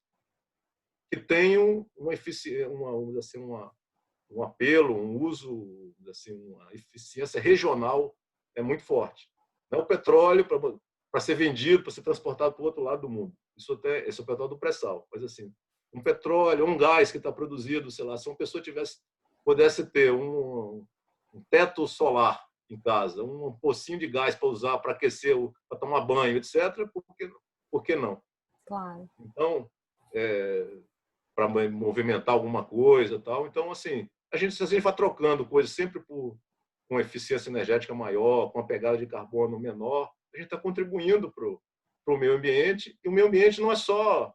que tenham um apelo, um uso, assim, uma eficiência regional muito forte. Não é o petróleo para ser vendido, para ser transportado para o outro lado do mundo. Esse é o petróleo do pré-sal. Mas, assim, um petróleo, um gás que está produzido, sei lá, se uma pessoa pudesse ter um teto solar em casa, um pocinho de gás para usar, para aquecer, para tomar banho, etc., por que não? Claro. Então, para movimentar alguma coisa, tal. Então, assim, se a gente vai trocando coisas sempre com eficiência energética maior, com uma pegada de carbono menor, a gente está contribuindo para o meio ambiente. E o meio ambiente não é só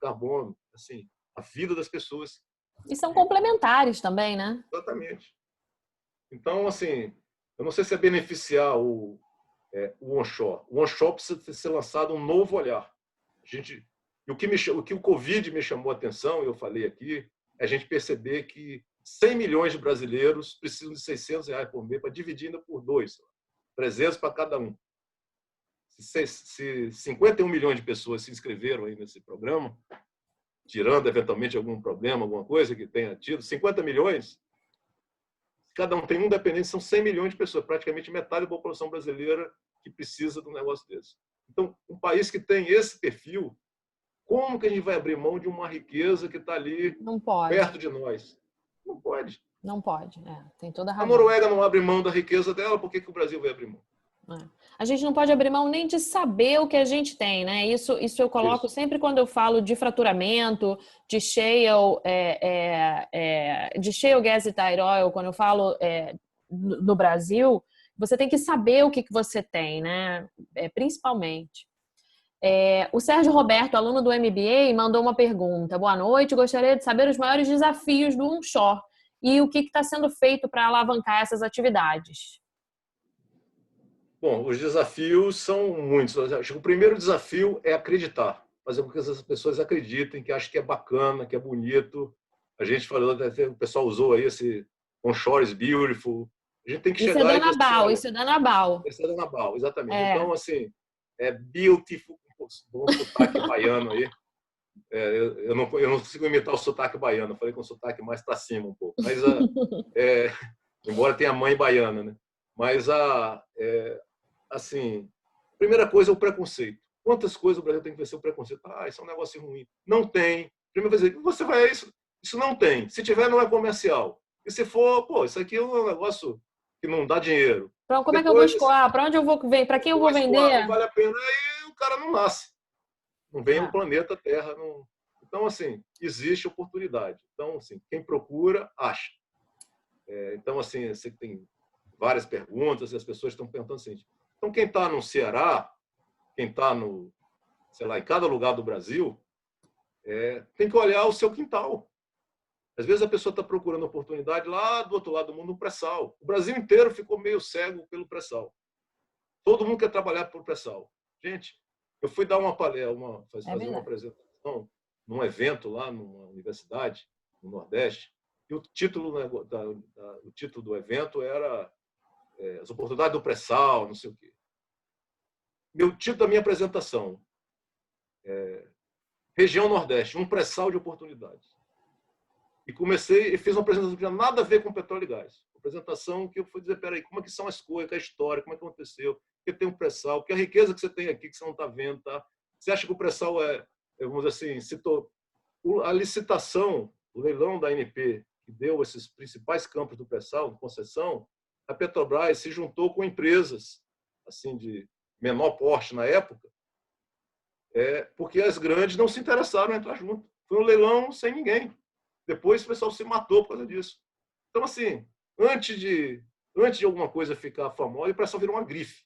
carbono, assim, a vida das pessoas. E são complementares também, né? Exatamente. Então, assim, eu não sei se é beneficiar o onshore. O onshore precisa ser lançado um novo olhar. O que o Covid me chamou a atenção, eu falei aqui, é a gente perceber que 100 milhões de brasileiros precisam de R$600 por mês para dividir ainda por 2, 300 para cada um. Se 51 milhões de pessoas se inscreveram aí nesse programa, tirando eventualmente algum problema, alguma coisa que tenha tido, 50 milhões, cada um tem um dependente, são 100 milhões de pessoas, praticamente metade da população brasileira que precisa de um negócio desse. Então, um país que tem esse perfil, como que a gente vai abrir mão de uma riqueza que está ali perto de nós? Não pode. Não pode, tem toda a razão. A Noruega não abre mão da riqueza dela, por que o Brasil vai abrir mão? A gente não pode abrir mão nem de saber o que a gente tem, né? Isso eu coloco sempre quando eu falo de fraturamento, de shale gas e tight oil, quando eu falo no Brasil, você tem que saber o que você tem, né? Principalmente. O Sérgio Roberto, aluno do MBA, mandou uma pergunta. Boa noite, gostaria de saber os maiores desafios do onshore e o que está sendo feito para alavancar essas atividades. Bom, os desafios são muitos. Acho que o primeiro desafio é acreditar, fazer com que essas pessoas acreditem, que acham que é bacana, que é bonito. A gente falou, o pessoal usou aí esse onshore is beautiful. A gente tem que chegar e isso é da Nabal. Isso é da Nabal, exatamente. Então, assim, é beautiful, bom sotaque baiano aí. Eu não consigo imitar o sotaque baiano, eu falei com o sotaque mais para cima um pouco. Mas, embora tenha mãe baiana, né? Mas, assim, a primeira coisa é o preconceito. Quantas coisas o Brasil tem que vencer o preconceito? Isso é um negócio ruim. Não tem. Primeira vez, você vai isso não tem. Se tiver, não é comercial. E se for, isso aqui é um negócio que não dá dinheiro. Então, como é que eu vou escoar? Para onde eu vou vender? Para quem eu vou vender? Não vale a pena. Aí o cara não nasce. Não vem no planeta Terra. Não... Então, assim, existe oportunidade. Então, assim, quem procura, acha. Então, assim, você tem várias perguntas e as pessoas estão perguntando assim. Então, quem está no Ceará, quem está sei lá, em cada lugar do Brasil, tem que olhar o seu quintal. Às vezes a pessoa está procurando oportunidade lá do outro lado do mundo no pré-sal. O Brasil inteiro ficou meio cego pelo pré-sal. Todo mundo quer trabalhar pelo pré-sal. Gente, eu fui dar fazer uma apresentação num evento lá numa universidade no Nordeste e o título do evento era as oportunidades do pré-sal, não sei o quê. Meu título da minha apresentação região Nordeste, um pré-sal de oportunidades. E fiz uma apresentação que não tinha nada a ver com petróleo e gás. Uma apresentação que eu fui dizer, peraí, como é que são as coisas, que é a história, como é que aconteceu. porque tem um pré-sal, porque a riqueza que você tem aqui, que você não está vendo, tá? Você acha que o pré-sal vamos dizer assim, a licitação, o leilão da ANP, que deu esses principais campos do pré-sal, de concessão, a Petrobras se juntou com empresas assim de menor porte na época, porque as grandes não se interessaram em entrar junto. Foi um leilão sem ninguém. Depois o pessoal se matou por causa disso. Então, assim, antes de alguma coisa ficar famosa, o pré-sal virou uma grife.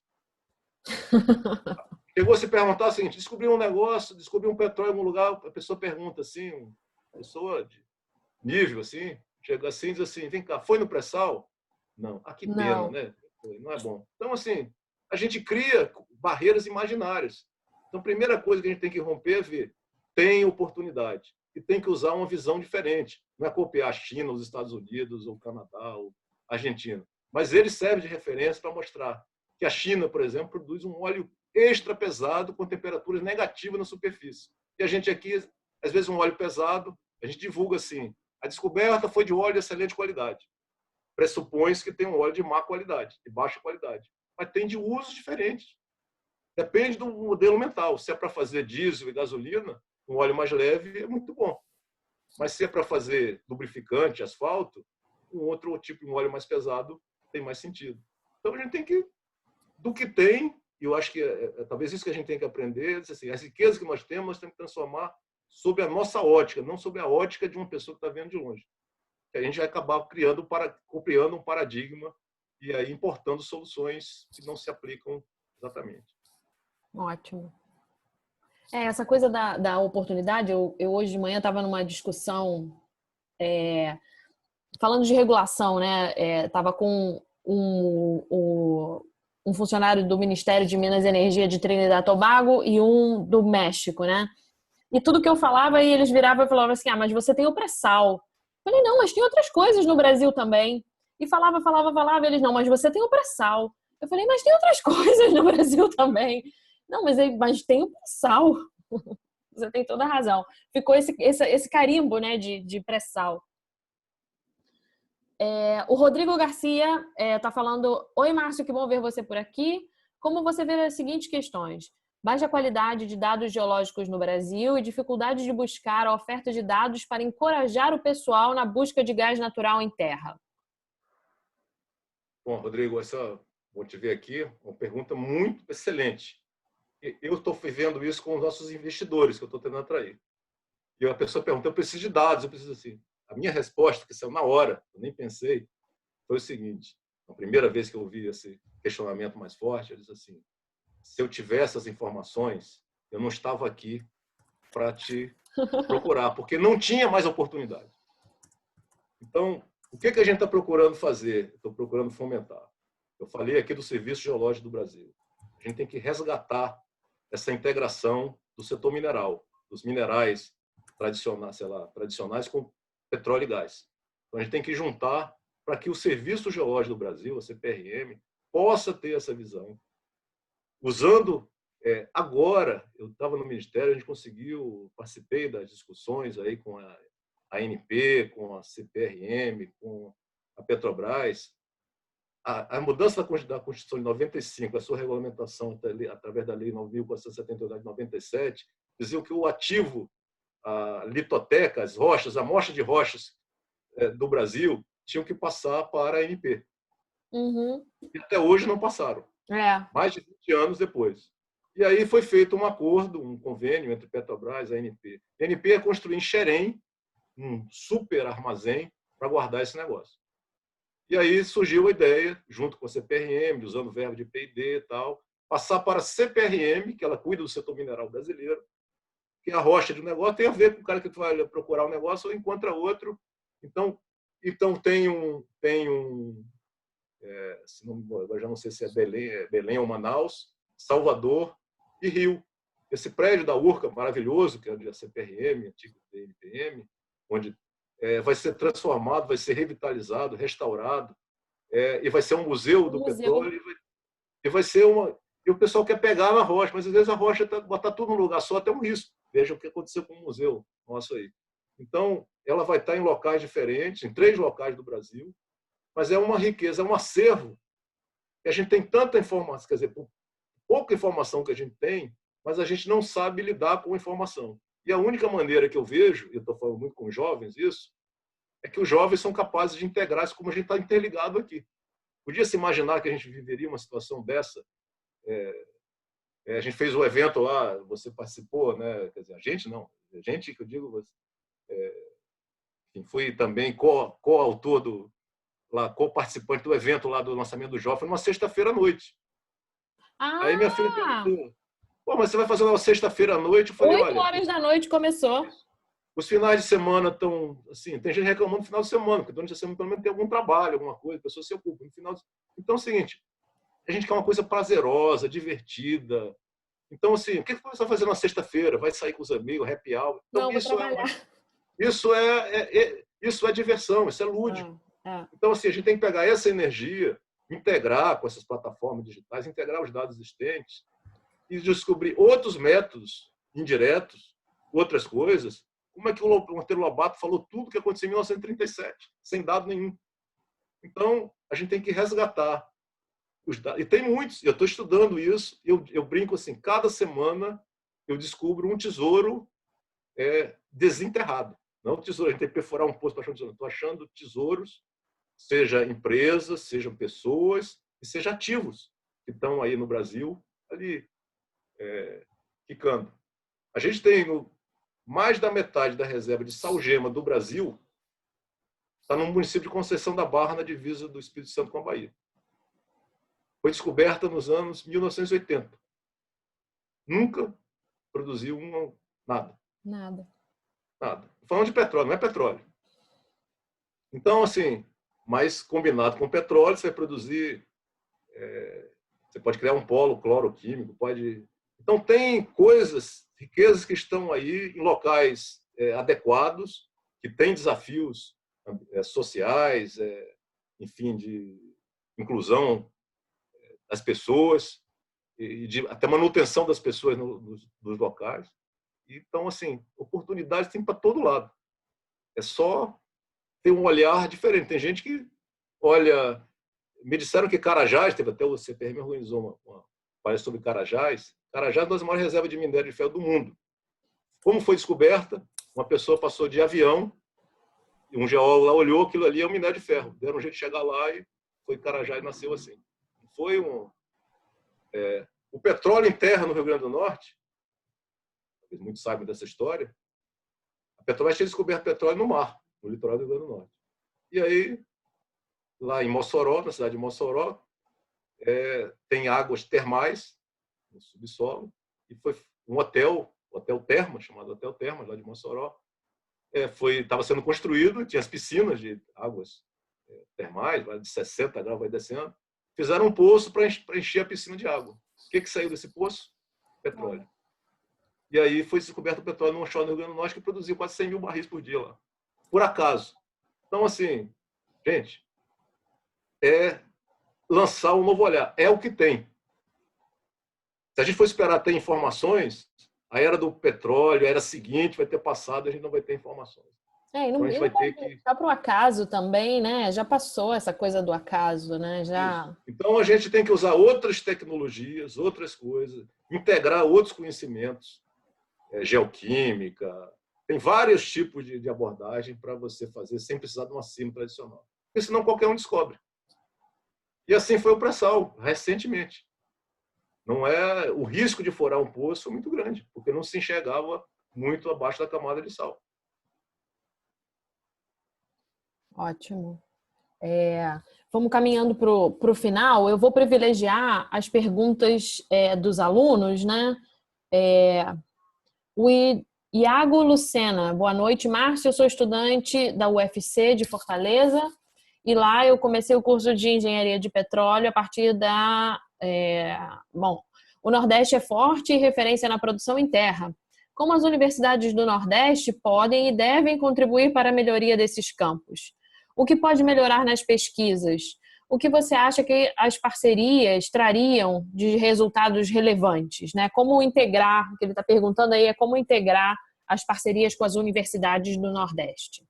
Chegou a se perguntar o seguinte: descobriu um negócio, descobriu um petróleo em algum lugar, a pessoa pergunta assim, uma pessoa de nível assim, chega assim e diz assim: vem cá, foi no pré-sal? Não. Ah, que pena, Não. né? Não é bom. Então, assim, a gente cria barreiras imaginárias. Então, a primeira coisa que a gente tem que romper é ver: tem oportunidade. E tem que usar uma visão diferente. Não é copiar a China, os Estados Unidos, ou o Canadá, ou a Argentina. Mas ele serve de referência para mostrar que a China, por exemplo, produz um óleo extra pesado com temperaturas negativas na superfície. E a gente aqui, às vezes, um óleo pesado, a gente divulga assim: a descoberta foi de óleo de excelente qualidade. Pressupõe-se que tem um óleo de má qualidade, de baixa qualidade. Mas tem de usos diferentes. Depende do modelo mental. Se é para fazer diesel e gasolina, um óleo mais leve é muito bom. Mas se é para fazer lubrificante, asfalto, um outro tipo de óleo mais pesado tem mais sentido. Então a gente tem que, do que tem, e eu acho que talvez isso que a gente tem que aprender, assim, as riquezas que nós temos que transformar sob a nossa ótica, não sob a ótica de uma pessoa que está vendo de longe. Que a gente vai acabar copiando um paradigma e aí importando soluções que não se aplicam exatamente. Ótimo. Essa coisa da oportunidade, eu hoje de manhã estava numa discussão falando de regulação, né? Estava com um funcionário do Ministério de Minas e Energia de Trinidad e Tobago e um do México, né? E tudo que eu falava, e eles viravam e falavam assim: mas você tem o pré-sal. Eu falei: não, mas tem outras coisas no Brasil também. E falava, e eles: não, mas você tem o pré-sal. Eu falei: mas tem outras coisas no Brasil também. Não, mas tem o pré-sal. Você tem toda a razão. Ficou esse carimbo, né, de pré-sal. O Rodrigo Garcia está falando: oi, Márcio, que bom ver você por aqui. Como você vê as seguintes questões? Baixa qualidade de dados geológicos no Brasil e dificuldade de buscar a oferta de dados para encorajar o pessoal na busca de gás natural em terra. Bom, Rodrigo, vou te ver aqui, uma pergunta muito excelente. Eu estou vivendo isso com os nossos investidores que eu estou tentando atrair. E a pessoa pergunta: eu preciso de dados, eu preciso assim. A minha resposta, que saiu na hora, eu nem pensei, foi o seguinte: a primeira vez que eu ouvi esse questionamento mais forte, eu disse assim: se eu tivesse essas informações, eu não estava aqui para te procurar, porque não tinha mais oportunidade. Então, o que a gente está procurando fazer? Estou procurando fomentar. Eu falei aqui do Serviço Geológico do Brasil. A gente tem que resgatar essa integração do setor mineral, dos minerais tradicionais com petróleo e gás. Então, a gente tem que juntar para que o Serviço Geológico do Brasil, a CPRM, possa ter essa visão. Usando, agora, eu estava no Ministério, a gente conseguiu, participei das discussões aí com a ANP, com a CPRM, com a Petrobras. A mudança da Constituição de 95, a sua regulamentação através da Lei 9.478 de 97, dizia que o ativo, a litoteca, as rochas, a amostra de rochas do Brasil, tinham que passar para a ANP. Uhum. E até hoje não passaram. Mais de 20 anos depois. E aí foi feito um acordo, um convênio entre Petrobras e a ANP. A ANP ia construir em Xerém um super armazém para guardar esse negócio. E aí surgiu a ideia, junto com a CPRM, usando o verbo de P&D e tal, passar para a CPRM, que ela cuida do setor mineral brasileiro, que a rocha de um negócio tem a ver com o cara que vai procurar um negócio ou encontra outro. Então tem um agora já não sei se é Belém ou Manaus, Salvador e Rio. Esse prédio da Urca, maravilhoso, que é da CPRM, antigo DNPM, onde vai ser transformado, vai ser revitalizado, restaurado, e vai ser um museu do petróleo, e vai ser e o pessoal quer pegar na rocha, mas às vezes a rocha botar tudo num lugar só, até um risco. Veja o que aconteceu com o museu nosso aí. Então, ela vai estar em locais diferentes, em 3 locais do Brasil, mas é uma riqueza, é um acervo. E a gente tem tanta informação, quer dizer, pouca informação que a gente tem, mas a gente não sabe lidar com a informação. E a única maneira que eu vejo, e eu estou falando muito com jovens isso, é que os jovens são capazes de integrar isso como a gente está interligado aqui. Podia se imaginar que a gente viveria uma situação dessa? A gente fez o evento lá, você participou, né? Quer dizer, a gente não, a gente que eu digo, fui também co-autor co-participante do evento lá do lançamento do jovem, numa sexta-feira à noite. Aí minha filha perguntou, pô, mas você vai fazer uma sexta-feira à noite? Eu falei, 8 horas da noite começou. Os finais de semana estão, assim, tem gente reclamando no final de semana, porque durante a semana pelo menos tem algum trabalho, alguma coisa, a pessoa se ocupa. No final Então é o seguinte, a gente quer uma coisa prazerosa, divertida. Então, assim, o que você vai fazer na sexta-feira? Vai sair com os amigos, happy hour? Então, Não, isso é diversão, isso é lúdico. Então, assim, a gente tem que pegar essa energia, integrar com essas plataformas digitais, integrar os dados existentes e descobrir outros métodos indiretos, outras coisas. Como é que o Monteiro Lobato falou tudo o que aconteceu em 1937, sem dado nenhum? Então, a gente tem que resgatar os dados. E tem muitos, eu estou estudando isso, eu brinco assim, cada semana eu descubro um tesouro desenterrado. Não tesouro, a gente tem que perfurar um poço para achar um tesouro. Estou achando tesouros, seja empresas, sejam pessoas, e seja ativos que estão aí no Brasil, ali, ficando. A gente tem mais da metade da reserva de salgema do Brasil está no município de Conceição da Barra, na divisa do Espírito Santo com a Bahia. Foi descoberta nos anos 1980. Nunca produziu nada. Nada. Falando de petróleo, não é petróleo. Então, assim, mas combinado com petróleo, você vai produzir... você pode criar um polo cloroquímico, pode... Então, tem riquezas que estão aí em locais adequados, que têm desafios sociais, enfim, de inclusão das pessoas e de até manutenção das pessoas nos locais. Então, assim, oportunidades tem para todo lado. É só ter um olhar diferente. Tem gente que olha... Me disseram que Carajás, teve até o CPM organizou uma palestra sobre Carajás. Carajás é uma das maiores reservas de minério de ferro do mundo. Como foi descoberta? Uma pessoa passou de avião e um geólogo lá olhou, aquilo ali é um minério de ferro. Deram um jeito de chegar lá e foi Carajás e nasceu assim. Foi o petróleo em terra no Rio Grande do Norte, muitos sabem dessa história, a Petrobras tinha descoberto petróleo no mar, no litoral do Rio Grande do Norte. E aí, lá em Mossoró, na cidade de Mossoró, tem águas termais no subsolo, e foi um hotel Termas, chamado Hotel Termas, lá de Mossoró, estava sendo construído, tinha as piscinas de águas termais, de 60 graus, vai descendo. Fizeram um poço para encher a piscina de água. O que saiu desse poço? Petróleo. E aí foi descoberto o petróleo num offshore no Rio Grande do Norte que produziu quase 100 mil barris por dia lá. Por acaso. Então, assim, gente, lançar um novo olhar. É o que tem. Se a gente for esperar ter informações, a era do petróleo, a era seguinte vai ter passado, a gente não vai ter informações. E não, então, vai ter que ficar para o acaso também, né? Já passou essa coisa do acaso, né? Já. Isso. Então a gente tem que usar outras tecnologias, outras coisas, integrar outros conhecimentos, geoquímica, tem vários tipos de abordagem para você fazer sem precisar de uma CIM tradicional. Porque senão qualquer um descobre. E assim foi o pré-sal, recentemente. Não o risco de furar um poço muito grande, porque não se enxergava muito abaixo da camada de sal. Ótimo. Vamos caminhando para o final. Eu vou privilegiar as perguntas dos alunos, né? O Iago Lucena. Boa noite, Márcio. Eu sou estudante da UFC de Fortaleza e lá eu comecei o curso de Engenharia de Petróleo a partir o Nordeste é forte e referência na produção em terra. Como as universidades do Nordeste podem e devem contribuir para a melhoria desses campos? O que pode melhorar nas pesquisas? O que você acha que as parcerias trariam de resultados relevantes, né? Como integrar, o que ele está perguntando aí é como integrar as parcerias com as universidades do Nordeste.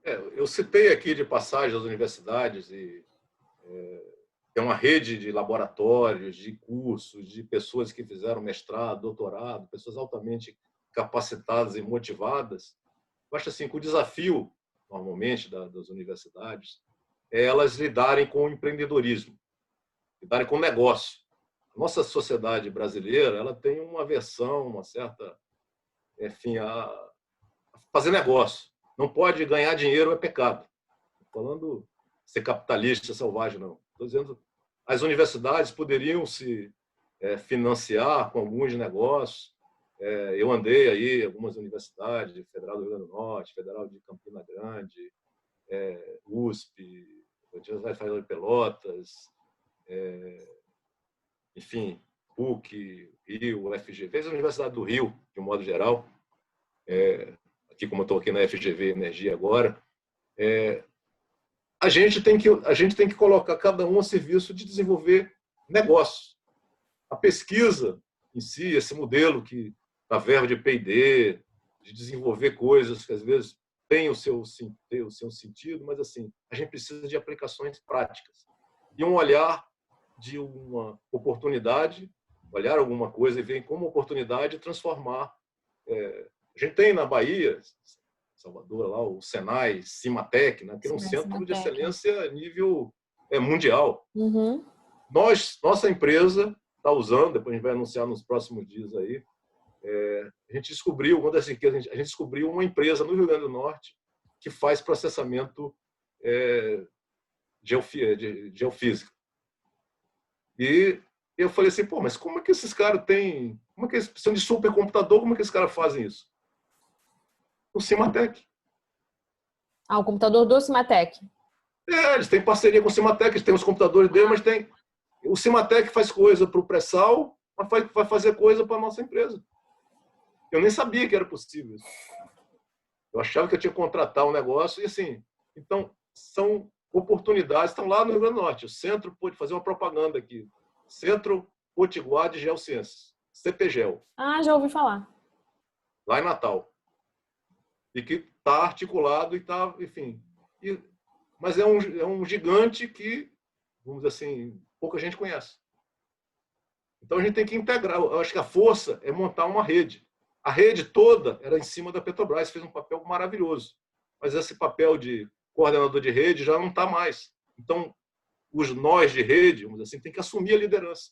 Eu citei aqui de passagem as universidades e tem uma rede de laboratórios, de cursos, de pessoas que fizeram mestrado, doutorado, pessoas altamente capacitadas e motivadas. Eu acho assim que o desafio, normalmente, das universidades é elas lidarem com o empreendedorismo, lidarem com o negócio. A nossa sociedade brasileira, ela tem uma aversão, uma certa, enfim, a fazer negócio. Não pode ganhar dinheiro, é pecado. Estou falando ser capitalista selvagem, não. Estou dizendo as universidades poderiam se financiar com alguns negócios. Eu andei aí em algumas universidades, Federal do Rio Grande do Norte, Federal de Campina Grande, USP, Universidade Federal de Pelotas, enfim, PUC, Rio, UFGV, fez a Universidade do Rio, de um modo geral, aqui como eu estou aqui na FGV Energia agora, a gente tem que colocar cada um a serviço de desenvolver negócio. A pesquisa em si, esse modelo da verba de P&D, de desenvolver coisas que às vezes têm o seu sentido, mas assim, a gente precisa de aplicações práticas. E um olhar de uma oportunidade, olhar alguma coisa e ver como oportunidade transformar. A gente tem na Bahia, Salvador, lá, o Senai, Cimatec, né, que é um centro de excelência a nível mundial. Uhum. Nossa empresa está usando, depois a gente vai anunciar nos próximos dias aí, a gente descobriu, uma das riquezas, a gente descobriu uma empresa no Rio Grande do Norte que faz processamento de geofísica. E eu falei assim, pô, mas como é que esses caras têm, como é que eles precisam de supercomputador, como é que esses caras fazem isso? O Cimatec. O computador do Cimatec. Eles têm parceria com o Cimatec, eles têm os computadores dele, mas tem. O Cimatec faz coisa para o pré-sal, mas vai fazer coisa para a nossa empresa. Eu nem sabia que era possível isso. Eu achava que eu tinha que contratar um negócio e assim. Então, são oportunidades, estão lá no Rio Grande do Norte. O centro pode fazer uma propaganda aqui. Centro Potiguar de Geociências, CPGEL. Já ouvi falar. Lá em Natal. E que está articulado e está, enfim. Mas é um gigante que, vamos dizer assim, pouca gente conhece. Então a gente tem que integrar. Eu acho que a força é montar uma rede. A rede toda era em cima da Petrobras, fez um papel maravilhoso. Mas esse papel de coordenador de rede já não está mais. Então, os nós de rede, vamos dizer assim, tem que assumir a liderança.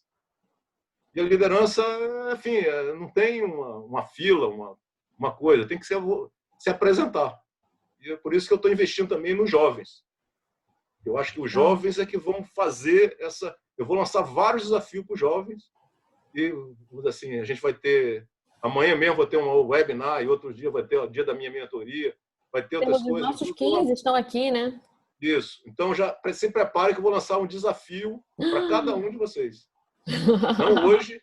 E a liderança, enfim, não tem uma fila, uma coisa, tem que se apresentar. E é por isso que eu estou investindo também nos jovens. Eu acho que os jovens é que vão fazer essa... Eu vou lançar vários desafios para os jovens e, assim, a gente vai ter... Amanhã mesmo vou ter um webinar e outro dia vai ter o dia da minha mentoria, vai ter outras coisas. Os nossos 15 estão aqui, né? Isso. Então, já se prepare que eu vou lançar um desafio para cada um de vocês. Não hoje,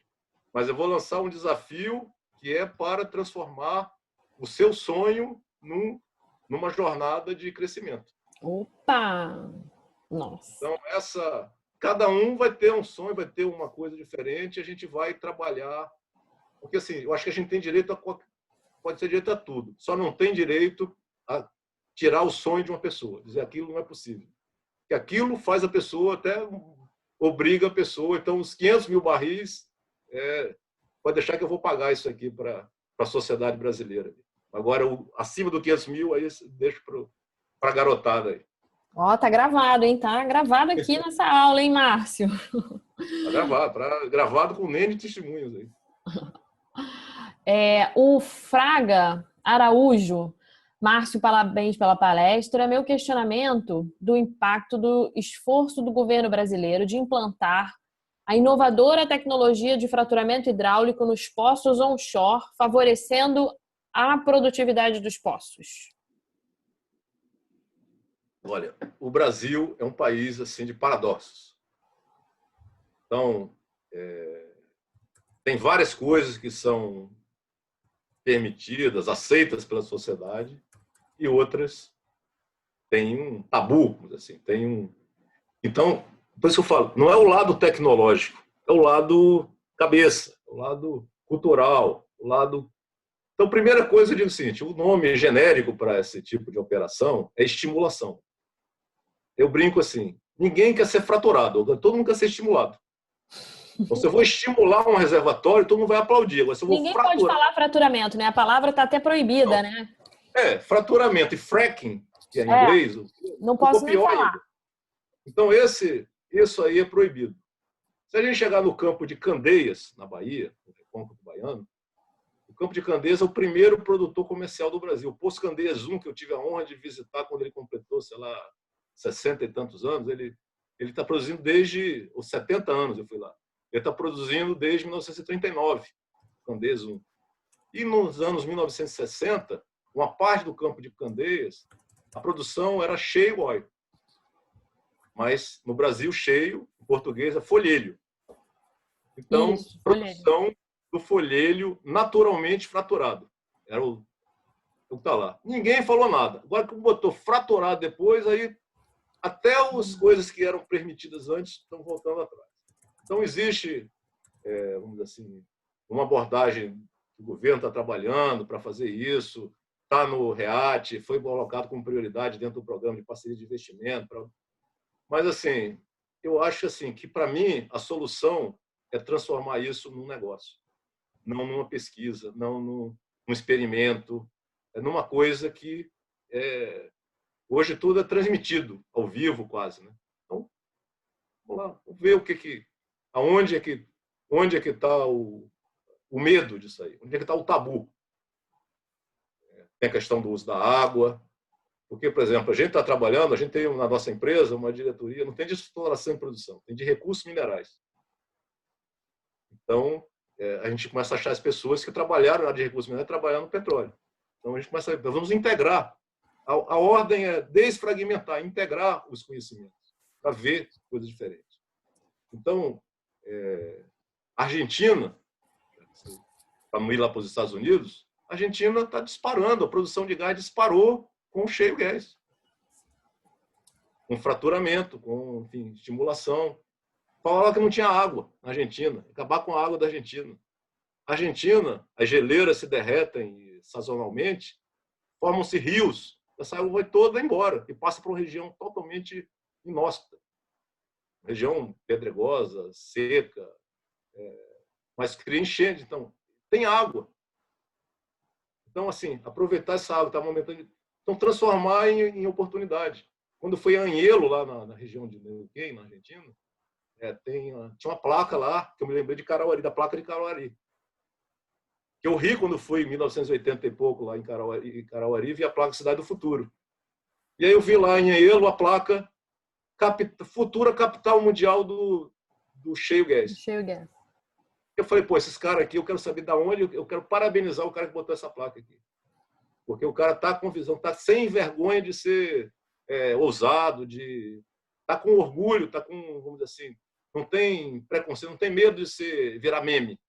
mas eu vou lançar um desafio que é para transformar o seu sonho numa jornada de crescimento. Opa! Nossa! Então, cada um vai ter um sonho, vai ter uma coisa diferente, a gente vai trabalhar. Porque, assim, eu acho que a gente tem direito pode ter direito a tudo. Só não tem direito a tirar o sonho de uma pessoa. Dizer aquilo não é possível. Que aquilo faz a pessoa, até obriga a pessoa. Então, os 500 mil barris, pode deixar que eu vou pagar isso aqui para a sociedade brasileira. Agora, acima do 500 mil, aí deixo para a garotada aí. Tá gravado, hein? Tá gravado aqui nessa aula, hein, Márcio? Tá gravado com N de testemunhos aí. O Fraga Araújo, Márcio, parabéns pela palestra. Meu questionamento do impacto do esforço do governo brasileiro de implantar a inovadora tecnologia de fraturamento hidráulico nos poços onshore, favorecendo a produtividade dos poços. Olha, o Brasil é um país assim de paradoxos. Então, tem várias coisas que são permitidas, aceitas pela sociedade, e outras têm um tabu, assim, Então, por isso que eu falo, não é o lado tecnológico, é o lado cabeça, o lado cultural, o lado... Então, primeira coisa, eu digo o seguinte, o nome genérico para esse tipo de operação é estimulação. Eu brinco assim, ninguém quer ser fraturado, todo mundo quer ser estimulado. Então, se eu vou estimular um reservatório, todo mundo vai aplaudir. Agora, se eu vou Ninguém pode falar fraturamento, né? A palavra está até proibida, né? Fraturamento e fracking, que é em inglês, não posso nem falar. Ainda. Então, isso aí é proibido. Se a gente chegar no campo de Candeias, na Bahia, no Recôncavo Baiano, o campo de Candeias é o primeiro produtor comercial do Brasil. O Poço Candeias 1, que eu tive a honra de visitar quando ele completou, sei lá, 60 e tantos anos, ele está produzindo desde os 70 anos, eu fui lá. Ele está produzindo desde 1939, Candeias 1. E nos anos 1960, uma parte do campo de Candeias, a produção era shale oil. Mas no Brasil, shale, em português, é folhelho. Então, produção do folhelho naturalmente fraturado. Era o que está lá. Ninguém falou nada. Agora que botou fraturado depois, aí até as coisas que eram permitidas antes estão voltando atrás. Então, existe, vamos dizer assim, uma abordagem que o governo está trabalhando para fazer isso, está no REAT, foi colocado como prioridade dentro do programa de parceria de investimento. Mas, assim, eu acho assim, que, para mim, a solução é transformar isso num negócio, não numa pesquisa, não num experimento, numa coisa que hoje tudo é transmitido ao vivo quase, né? Então, vamos lá, vamos ver onde é que está o medo disso aí, onde é que está o tabu. Tem a questão do uso da água, porque, por exemplo, a gente está trabalhando, a gente tem na nossa empresa uma diretoria, não tem de exploração e produção, tem de recursos minerais. Então, a gente começa a achar as pessoas que trabalharam na área de recursos minerais trabalhando no petróleo. Então, a gente começa nós vamos integrar. A ordem é desfragmentar, integrar os conhecimentos, para ver coisas diferentes. Então, a Argentina, para não ir lá para os Estados Unidos, a Argentina está disparando, a produção de gás disparou com shale gas, com fraturamento, com, enfim, estimulação. Falaram que não tinha água na Argentina, acabar com a água da Argentina. A Argentina, as geleiras se derretem sazonalmente, formam-se rios, essa água vai toda embora e passa para uma região totalmente inóspita. Região pedregosa, seca, mas cria enchente. Então, tem água. Então, assim, aproveitar essa água, está aumentando, então transformar em oportunidade. Quando foi Anhelo, lá na região de Neuquén, na Argentina, tinha uma placa lá, que eu me lembrei de Carauari, da placa de Carauari. Que eu ri quando fui em 1980 e pouco, lá em Carauari, vi a placa Cidade do Futuro. E aí eu vi lá em Anhelo a placa Futura Capital Mundial do shale gas. Shale gas. Eu falei, pô, esses caras aqui, eu quero saber de onde, eu quero parabenizar o cara que botou essa placa aqui. Porque o cara está com visão, está sem vergonha de ser ousado, está com orgulho, está com, vamos dizer assim, não tem preconceito, não tem medo de virar meme.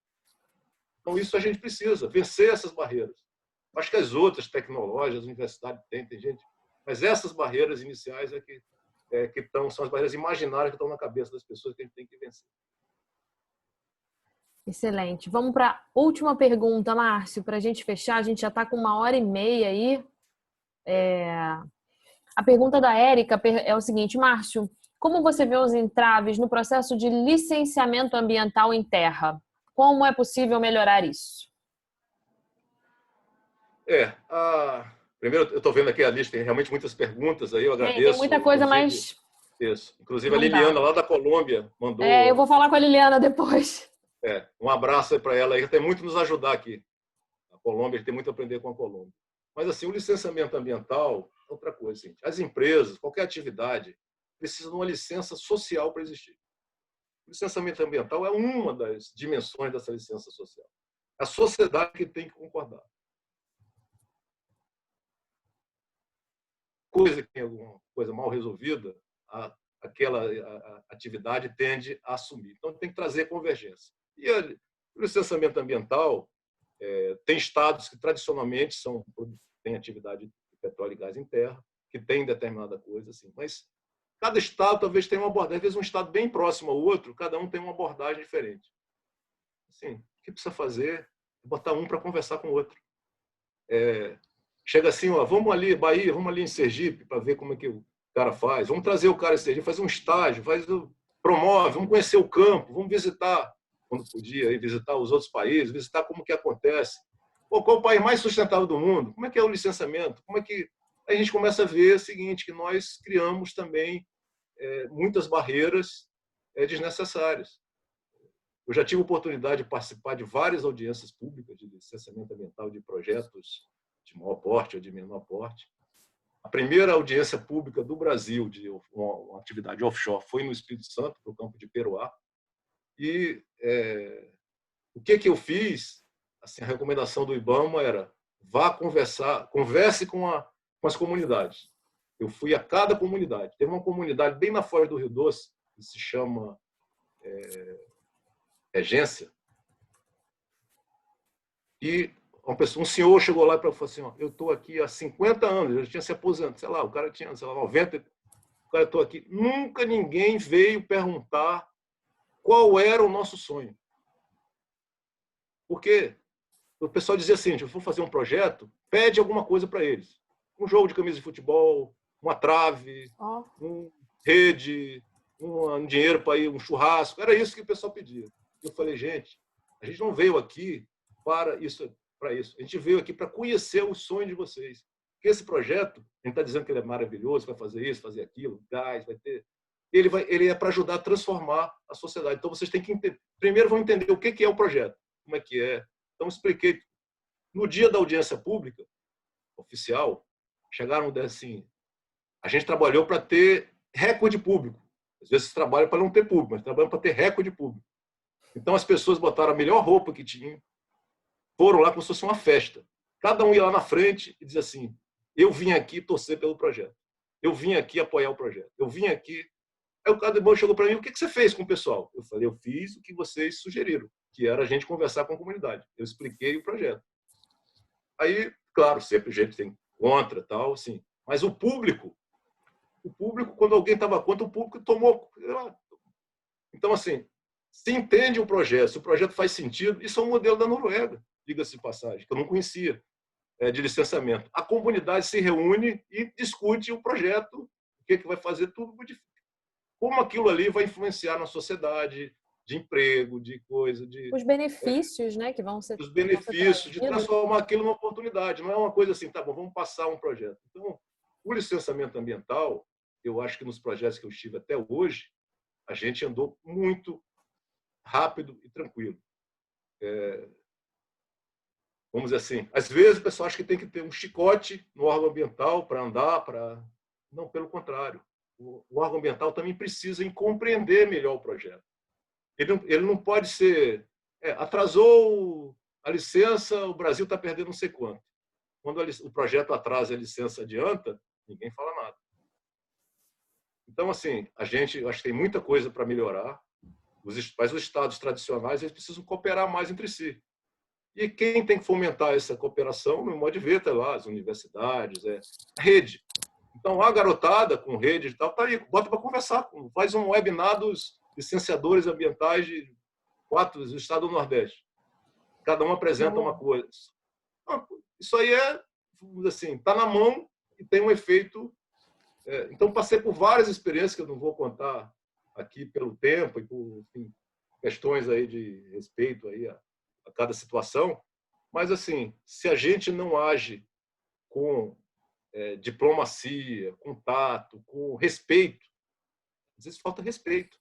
Então, isso a gente precisa, vencer essas barreiras. Acho que as outras tecnológicas, as universidades tem gente, mas essas barreiras iniciais são as barreiras imaginárias que estão na cabeça das pessoas que a gente tem que vencer. Excelente. Vamos para a última pergunta, Márcio, para a gente fechar. A gente já está com 1h30 aí. A pergunta da Érica é o seguinte, Márcio, como você vê os entraves no processo de licenciamento ambiental em terra? Como é possível melhorar isso? Primeiro, eu estou vendo aqui a lista, tem realmente muitas perguntas aí, eu agradeço. Tem muita coisa, mas... Isso. Inclusive, a Liliana, lá da Colômbia, mandou... eu vou falar com a Liliana depois. Um abraço para ela, que tem muito a nos ajudar aqui. A Colômbia tem muito a aprender com a Colômbia. Mas, assim, o licenciamento ambiental é outra coisa. Assim, as empresas, qualquer atividade, precisam de uma licença social para existir. O licenciamento ambiental é uma das dimensões dessa licença social. A sociedade que tem que concordar. Coisa que tem alguma coisa mal resolvida, aquela atividade tende a assumir. Então, tem que trazer convergência. E o licenciamento ambiental tem estados que, tradicionalmente, têm atividade de petróleo e gás em terra, que tem determinada coisa, assim, mas cada estado talvez tenha uma abordagem, às vezes um estado bem próximo ao outro, cada um tem uma abordagem diferente. Assim, o que precisa fazer é botar um para conversar com o outro. Chega assim, vamos ali, Bahia, vamos ali em Sergipe, para ver como é que o cara faz. Vamos trazer o cara esse dia, fazer um estágio, promove, vamos conhecer o campo, vamos visitar, quando podia, aí, visitar os outros países, visitar como que acontece. Pô, qual é o país mais sustentável do mundo? Como é que é o licenciamento? Como é que... Aí a gente começa a ver o seguinte, que nós criamos também muitas barreiras desnecessárias. Eu já tive a oportunidade de participar de várias audiências públicas de licenciamento ambiental de projetos de maior porte ou de menor porte. A primeira audiência pública do Brasil de uma atividade offshore foi no Espírito Santo, no campo de Peroá. E o que eu fiz? Assim, a recomendação do IBAMA era: vá conversar, converse com as comunidades. Eu fui a cada comunidade. Teve uma comunidade bem na foz do Rio Doce, que se chama Regência, e um senhor chegou lá e falou assim: ó, eu estou aqui há 50 anos, eu já tinha se aposentado, sei lá, o cara tinha, sei lá, 90, o cara, estou aqui. Nunca ninguém veio perguntar qual era o nosso sonho. Porque o pessoal dizia assim: eu vou fazer um projeto, pede alguma coisa para eles. Um jogo de camisa de futebol, uma trave, rede, um dinheiro para ir, um churrasco. Era isso que o pessoal pedia. Eu falei: gente, a gente não veio aqui para isso. A gente veio aqui para conhecer o sonho de vocês. Porque esse projeto, a gente está dizendo que ele é maravilhoso, vai fazer isso, fazer aquilo, gás, vai ter... Ele é para ajudar a transformar a sociedade. Então, vocês têm que primeiro vão entender o que é o projeto, como é que é. Então, expliquei. No dia da audiência pública, oficial, chegaram assim: a gente trabalhou para ter recorde público. Às vezes se trabalha para não ter público, mas trabalham para ter recorde público. Então, as pessoas botaram a melhor roupa que tinham, foram lá como se fosse uma festa. Cada um ia lá na frente e dizia assim: eu vim aqui torcer pelo projeto. Eu vim aqui apoiar o projeto. Eu vim aqui... Aí o cara do banco chegou para mim: o que você fez com o pessoal? Eu falei: eu fiz o que vocês sugeriram, que era a gente conversar com a comunidade. Eu expliquei o projeto. Aí, claro, sempre a gente tem contra, tal, assim. Mas o público, quando alguém estava contra, o público tomou... Então, assim, se entende o projeto, se o projeto faz sentido, isso é um modelo da Noruega, diga-se de passagem, que eu não conhecia, de licenciamento. A comunidade se reúne e discute o projeto, o que vai fazer, tudo modifica. Como aquilo ali vai influenciar na sociedade, de emprego, de coisa, de... Os benefícios, né, que vão ser... Os benefícios, de transformar aquilo numa oportunidade. Não é uma coisa assim, tá bom, vamos passar um projeto. Então, o licenciamento ambiental, eu acho que nos projetos que eu estive até hoje, a gente andou muito rápido e tranquilo. Vamos dizer assim, às vezes o pessoal acha que tem que ter um chicote no órgão ambiental para andar, para... Não, pelo contrário. O órgão ambiental também precisa compreender melhor o projeto. Ele não pode ser... atrasou a licença, o Brasil está perdendo não sei quanto. Quando o projeto atrasa e a licença adianta, ninguém fala nada. Então, assim, a gente, eu acho que tem muita coisa para melhorar, mas os estados tradicionais eles precisam cooperar mais entre si. E quem tem que fomentar essa cooperação, no modo de ver, tá lá, as universidades, a rede. Então, a garotada com rede e tal, tá aí, bota para conversar, faz um webinar dos licenciadores ambientais de 4 do estado do Nordeste. Cada um apresenta uma coisa. Isso aí assim, está na mão e tem um efeito. Então, passei por várias experiências que eu não vou contar aqui pelo tempo e por questões aí de respeito aí a cada situação. Mas, assim, se a gente não age com diplomacia, com tato, com respeito, às vezes falta respeito.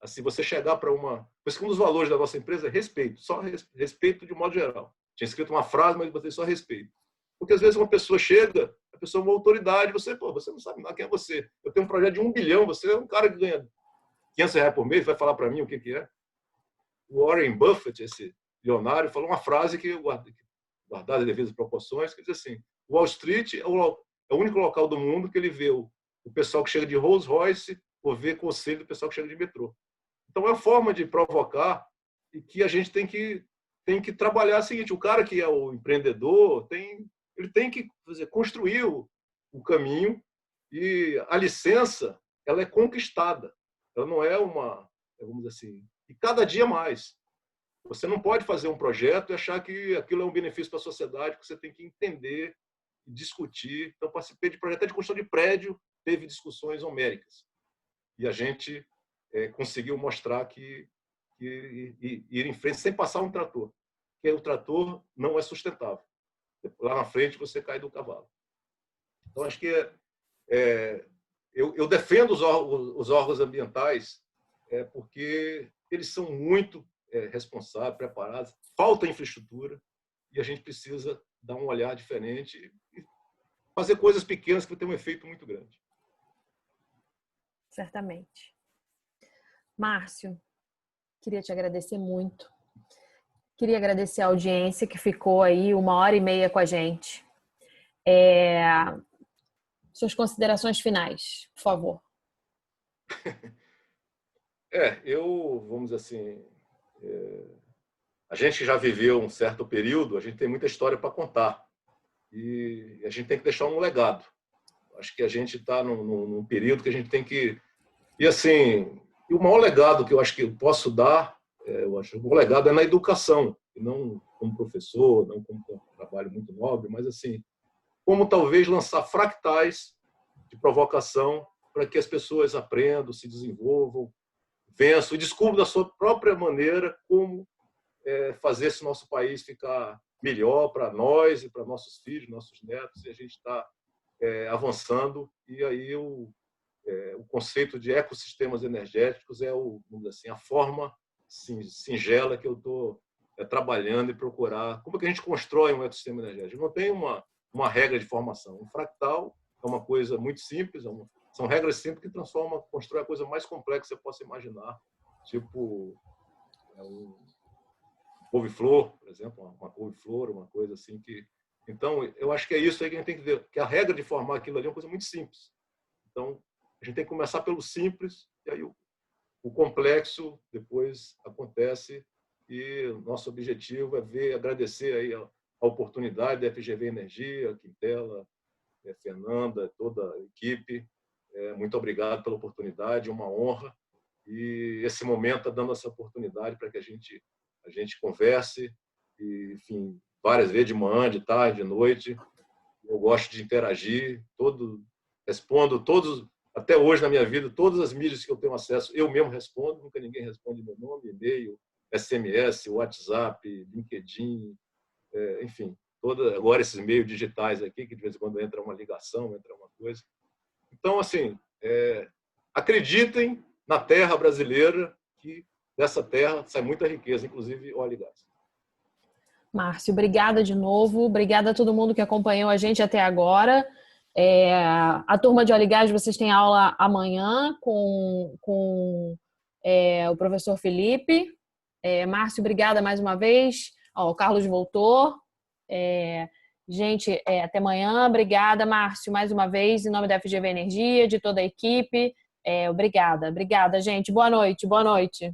Assim, você chegar para uma... Por isso que um dos valores da nossa empresa é respeito, só respeito de modo geral. Tinha escrito uma frase, mas botei só respeito. Porque às vezes uma pessoa chega, a pessoa é uma autoridade, você não sabe nada quem é você. Eu tenho um projeto de 1 bilhão, você é um cara que ganha R$500 por mês, vai falar para mim o que é. O Warren Buffett, esse milionário, falou uma frase que eu guardada as devidas proporções, que diz assim: Wall Street é o único local do mundo que ele vê o pessoal que chega de Rolls Royce ou vê conselho do pessoal que chega de metrô. Então, é uma forma de provocar e que a gente tem que trabalhar o seguinte: o cara que é o empreendedor, ele tem que construir o caminho, e a licença ela é conquistada. Ela não é vamos dizer assim, e cada dia mais. Você não pode fazer um projeto e achar que aquilo é um benefício para a sociedade, que você tem que entender e discutir. Então, participei de projeto de construção de prédio, teve discussões homéricas. E a gente conseguiu mostrar que ir em frente sem passar um trator. Porque o trator não é sustentável. Lá na frente você cai do cavalo. Então, acho que eu defendo os órgãos ambientais porque eles são muito responsáveis, preparados, falta infraestrutura e a gente precisa dar um olhar diferente e fazer coisas pequenas que vão ter um efeito muito grande. Certamente. Márcio, queria te agradecer muito. Queria agradecer a audiência que ficou aí 1h30 com a gente. Suas considerações finais, por favor. Vamos dizer assim, a gente já viveu um certo período, a gente tem muita história para contar e a gente tem que deixar um legado. Acho que a gente está num período que a gente tem que... E assim, o maior legado que eu acho que eu posso dar, eu acho que o legado é na educação, e não como professor, não como um trabalho muito nobre, mas assim, como talvez lançar fractais de provocação para que as pessoas aprendam, se desenvolvam, vençam e descubram da sua própria maneira como fazer esse nosso país ficar melhor para nós e para nossos filhos, nossos netos, e a gente está avançando. E aí o conceito de ecossistemas energéticos vamos dizer assim, a forma singela que eu estou trabalhando e procurar. Como é que a gente constrói um ecossistema energético? Não tem uma regra de formação. Um fractal é uma coisa muito simples, são regras simples que constroem a coisa mais complexa que você possa imaginar. Tipo, couve-flor, por exemplo, uma couve-flor, uma coisa assim que... Então, eu acho que é isso aí que a gente tem que ver, que a regra de formar aquilo ali é uma coisa muito simples. Então, a gente tem que começar pelo simples, e aí o complexo depois acontece, e nosso objetivo é agradecer aí a oportunidade da FGV Energia, Quintela, Fernanda, toda a equipe. Muito obrigado pela oportunidade, uma honra. E esse momento está dando essa oportunidade para que a gente converse, e, enfim, várias vezes, de manhã, de tarde, de noite. Eu gosto de interagir, respondo todos, até hoje na minha vida, todas as mídias que eu tenho acesso, eu mesmo respondo, nunca ninguém responde meu nome, e-mail, SMS, WhatsApp, LinkedIn, enfim, agora esses meios digitais aqui, que de vez em quando entra uma ligação, entra uma coisa. Então, assim, acreditem na terra brasileira, que dessa terra sai muita riqueza, inclusive óleo e gás. Márcio, obrigada de novo. Obrigada a todo mundo que acompanhou a gente até agora. A turma de óleo e gás, vocês têm aula amanhã com o professor Felipe. Márcio, obrigada mais uma vez. O Carlos voltou. Gente, até amanhã. Obrigada, Márcio, mais uma vez, em nome da FGV Energia, de toda a equipe. Obrigada, gente. Boa noite. Boa noite.